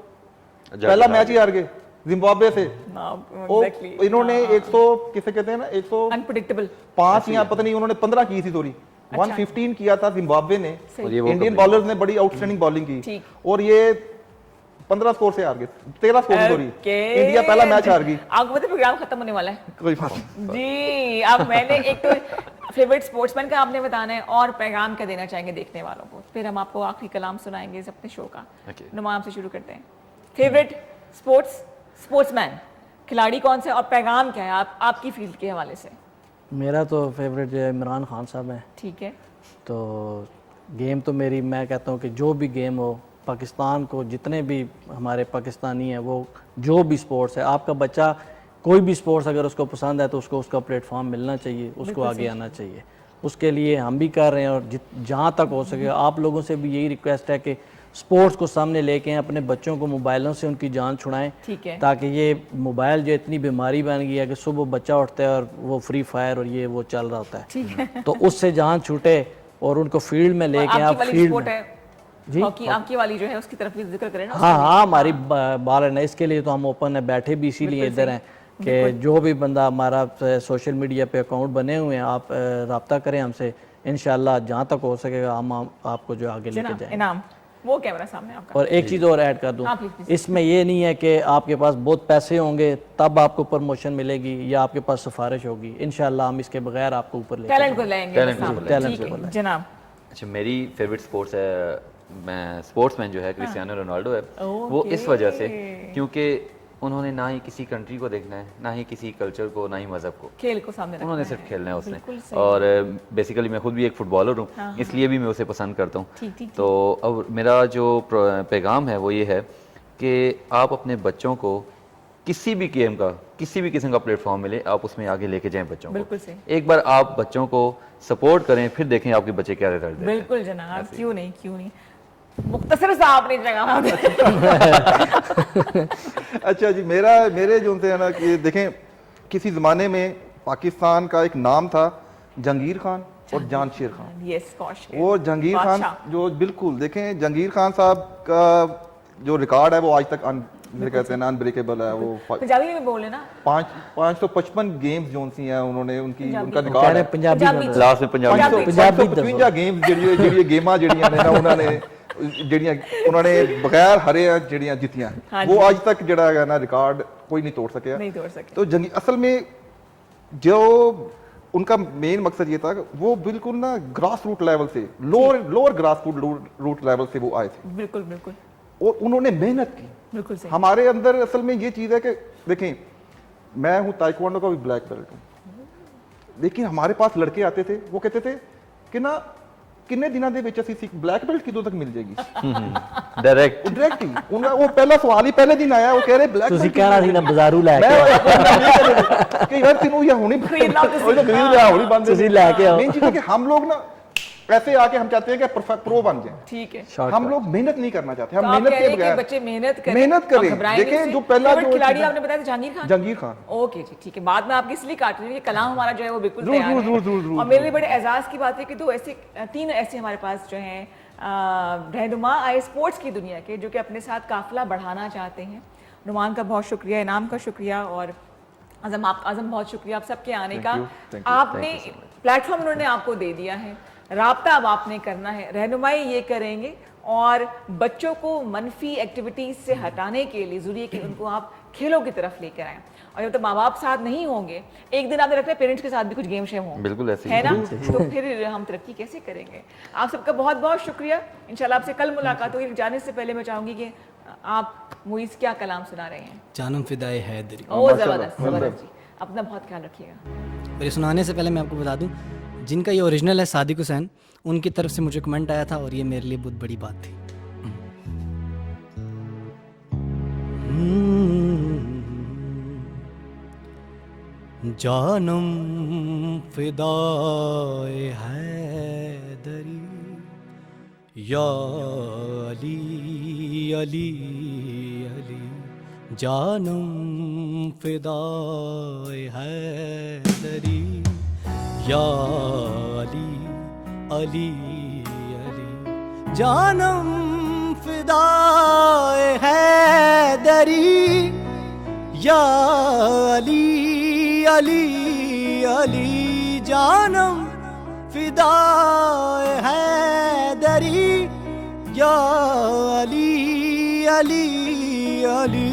जाके पहला हार मैच ही हार गए जिम्बाब्वे से। वो एग्जैक्टली। इन्होंने 100 किसे कहते हैं ना 105 अनप्रेडिक्टेबल। या पता नहीं उन्होंने 15 की थी, सॉरी 115 किया था जिम्बाब्वे ने। और ये वो इंडियन बॉलर्स ने बड़ी आउटस्टैंडिंग बॉलिंग की, ठीक। और ये 15 स्कोर से हार गए, 13 स्कोर सॉरी। इंडिया पहला मैच हार गई। आपको पता है प्रोग्राम खत्म होने वाला है कोई बात नहीं। जी। अब मैंने एक तो फेवरेट स्पोर्ट्समैन का आपने बताना है, और पैगाम क्या देना चाहेंगे देखने वालों को, फिर हम आपको आखिरी कलाम सुनाएंगे इस अपने शो का। Okay. नुमान से शुरू करते हैं। फेवरेट स्पोर्ट्समैन, खिलाड़ी कौन से, और पैगाम क्या है आपकी फील्ड के हवाले से? मेरा तो फेवरेट जो है इमरान खान साहब हैं। ठीक है। तो गेम तो मेरी, मैं कहता हूँ कि जो भी गेम हो, पाकिस्तान को जितने भी हमारे पाकिस्तानी हैं, वो जो भी स्पोर्ट्स है, आपका बच्चा कोई भी स्पोर्ट्स अगर उसको पसंद है तो उसको उसका प्लेटफॉर्म मिलना चाहिए, उसको आगे आना चाहिए। उसके लिए हम भी कर रहे हैं, और जहाँ तक हो सके आप लोगों से भी यही रिक्वेस्ट है कि स्पोर्ट्स को सामने लेके आएं, अपने बच्चों को मोबाइलों से उनकी जान छुड़ाएं, ठीक है। ताकि ये मोबाइल जो इतनी बीमारी बन गई है कि सुबह बच्चा उठता है और वो फ्री फायर और ये वो चल रहा होता है, ठीक है। तो उससे जान छूटे और उनको फील्ड में लेके आपकी आप वाली फील्ड स्पोर्ट में। है जी? हॉकी, आपकी वाली जो है उसकी तरफ भी जिक्र करें ना। हाँ हाँ, हमारी बाल है, इसके लिए तो हम ओपन है, बैठे भी इसीलिए इधर हैं कि जो भी बंदा हमारा सोशल मीडिया पे अकाउंट बने हुए हैं, आप रब्ता करें हमसे, इंशाल्लाह जहाँ तक हो सकेगा हम आपको जो आगे लेके जाएंगे। इनाम वो कैमरा सामने आपका। और एक चीज़ और ऐड कर दूं, हाँ, प्लीज। इसमें ये नहीं है कि आपके पास बहुत पैसे होंगे तब आपको प्रमोशन मिलेगी या आपके पास सिफारिश होगी। इंशाल्लाह हम इसके बगैर आपको ऊपर लेके टैलेंट को लाएंगे टैलेंट को सामने। टैलेंट ठीक को है, लाएंगे। जनाब। अच्छा, मेरी फेवरेट स्पोर्ट्स है, मैं स्पोर्ट्समैन जो है क्रिस्टियानो रोनाल्डो है। वो ओके। इस वजह से क्योंकि उन्होंने ना ही किसी कंट्री को देखना है, ना ही किसी कल्चर को, ना ही मजहब को, खेल को सामने रखना उन्होंने है। सिर्फ खेलना है उसने। बिल्कुल सही। और बेसिकली मैं खुद भी एक फुटबॉलर हूँ, इसलिए भी मैं उसे पसंद करता हूँ। ठीक, ठीक, तो अब मेरा जो पैगाम है वो ये है कि आप अपने बच्चों को किसी भी गेम का, किसी भी किस्म का प्लेटफॉर्म मिले, आप उसमें आगे लेके जाएं बच्चों को। बिल्कुल सही। एक बार आप बच्चों को सपोर्ट करें, फिर देखें आपके बच्चे क्या रिजल्ट देते हैं। बिल्कुल जनाब, क्यों नहीं, क्यों नहीं। मुख्तसर सा आपने जगह अच्छा जी, मेरे जो थे ना कि देखें, किसी ज़माने में पाकिस्तान का एक नाम था जहांगीर खान और जानशेर खान। यस, कौश वो जहांगीर खान जो बिल्कुल देखें, जहांगीर खान साहब का जो रिकॉर्ड है वो आज तक कहते हैं ना अनब्रेकेबल है। वो पंजाबी में बोले ना, 555 गेम्स जोन सी हैं उन्होंने, उनका कह रिकॉर्ड रहे है। पंजाबी बोलो। लास्ट में पंजाबी पंजाबी। 555 गेम्स ਜਿਹੜੀ ਗੇਮਾਂ ਜਿਹੜੀਆਂ ਨੇ ਨਾ ਉਹਨਾਂ ਨੇ ਬਗੈਰ ਹਰੇ ਜਿਹੜੀਆਂ ਜਿੱਤੀਆਂ, वो आज तक ਜਿਹੜਾ ਹੈਗਾ ਨਾ रिकॉर्ड कोई नहीं तोड़ सके। नहीं तोड़ सके। तो जंगी असल में जो उनका मेन मकसद ये था कि वो बिल्कुल ना ग्रास रूट लेवल से, लोअर ग्रास रूट लेवल से वो आए थे। बिल्कुल बिल्कुल, और उन्होंने मेहनत की। बिल्कुल सही। हमारे अंदर असल में ये चीज़ है कि देखें, मैं हूँ ताइक्वांडो का भी ब्लैक बेल्ट हूँ, लेकिन हमारे पास लड़के आते थे, वो कहते थे कि ना किन्ने दिनों के विच असीं ब्लैक बेल्ट किदों तक मिल जाएगी। डायरेक्ट ही वो पहला सवाल ही पहले दिन आया, वो कह रहे ब्लैक ਤੁਸੀਂ ਕਹਿਣਾ ਸੀ ਨਾ ਬਾਜ਼ਾਰੂ ਲੈ ਕੇ कि यार तेनू या होनी खरीदना तो खरीद लिया, होनी बंद ਤੁਸੀਂ ਲੈ ਕੇ ਆਓ। मेन चीज़ है कि हम लोग ना ऐसे आके हम चाहते हैं कि प्रो बन जाए। ठीक है, हम लोग मेहनत नहीं करना चाहते, हम तो आप मेहनत कह के रहे हैं कि बगैर बच्चे मेहनत मेहनत और करें। घबराएं नहीं देखें उससे। जो पहला फेवरेट जो खिलाड़ी आपने बताया था जहांगीर खान। जहांगीर खान ओके जी, ठीक है, बाद में आपकी इसलिए काट रही है, कलाम हमारा जो है वो बिल्कुल जरूर, तैयार है। जरूर, जरूर, और मेरे लिए बड़े एजाज की बात है कि तीन ऐसे हमारे पास जो हैं रहनुमा आए स्पोर्ट्स की दुनिया के, जो कि अपने साथ काफिला बढ़ाना चाहते हैं। नुमान का बहुत शुक्रिया, इनाम का शुक्रिया, और आजम बहुत शुक्रिया आप सबके आने का। आपने प्लेटफॉर्म उन्होंने आपको दे दिया है, राब्ता अब आपने करना है, रहनुमाई ये करेंगे, और बच्चों को मनफी एक्टिविटीज से हटाने के लिए जरूरी है कि उनको आप खेलों की तरफ लेकर आएं। और जब तक माँ बाप साथ नहीं होंगे, एक दिन आपने रखना है पेरेंट्स के साथ भी कुछ गेम शेम हों, बिल्कुल ऐसे है ना, तो फिर हम तरक्की कैसे करेंगे। आप सबका बहुत बहुत शुक्रिया। इंशाल्लाह आपसे कल मुलाकात होगी। जाने से पहले मैं चाहूंगी कि आप मुइज़ क्या कलाम सुना रहे हैं। जानम फिदाए हैदरी। ओ ज़बरदस्त ज़बरदस्त जी, अपना बहुत ख्याल रखिएगा। और ये सुनाने से पहले मैं आपको बता दूं, जिनका ये ओरिजिनल है सादिक हुसैन, उनकी तरफ से मुझे कमेंट आया था और ये मेरे लिए बहुत बड़ी बात थी। जानम फिदाए हैदरी या अली अली अली, जानम फिदाए हैदरी या अली अली अली, जानम फिदाए हैदरी या अली अली अली, जानम फिदाए हैदरी या अली अली अली।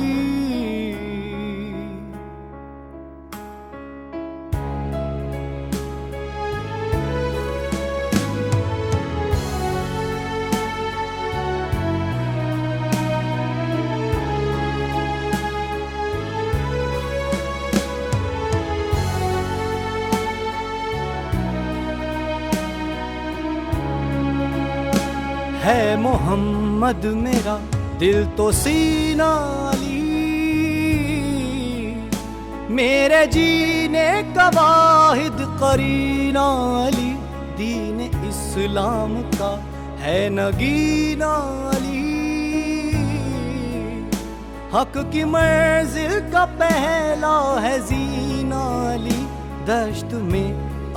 है मोहम्मद मेरा दिल तो सीना अली, मेरे जीने का वाहिद करीना अली, दीन इस्लाम का है नगीना अली, हक की मंजिल का पहला है जीना अली, दश्त में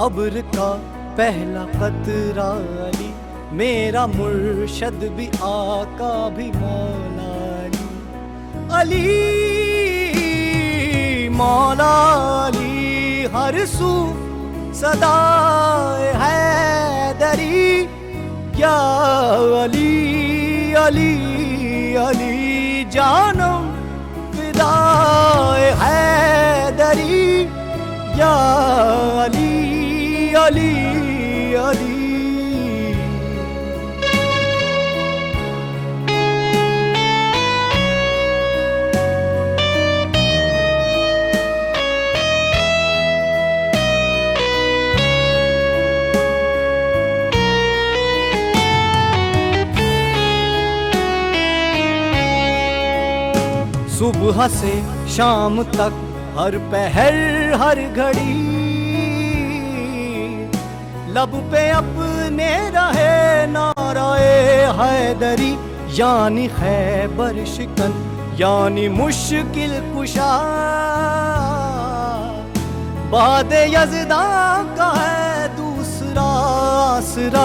अब्र का पहला कतरा अली, मेरा मुर्शद भी आका भी मौला अली, अली मौला अली, हर सू सदाए हैदरी या अली अली अली, जानम फिदाए हैदरी या अली अली अली। सुबह से शाम तक हर पहर हर घड़ी लब पे अपने रहे नाराए हैदरी, यानी खैबर शिकन यानी मुश्किल कुशा, बाद यज़दा का है दूसरा आसरा,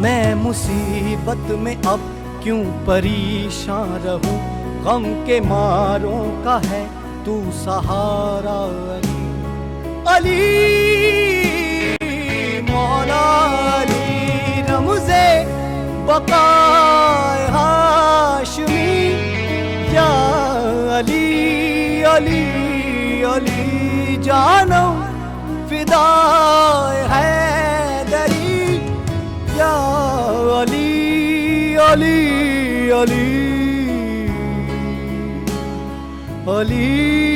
मैं मुसीबत में अब क्यों परेशान रहूं, गम के मारों का है तू सहारा। अली मौला अली रमज़े बक़ाए हाशमी, या अली अली अली जानो फिदाए हैदरी, या अली अली अली अली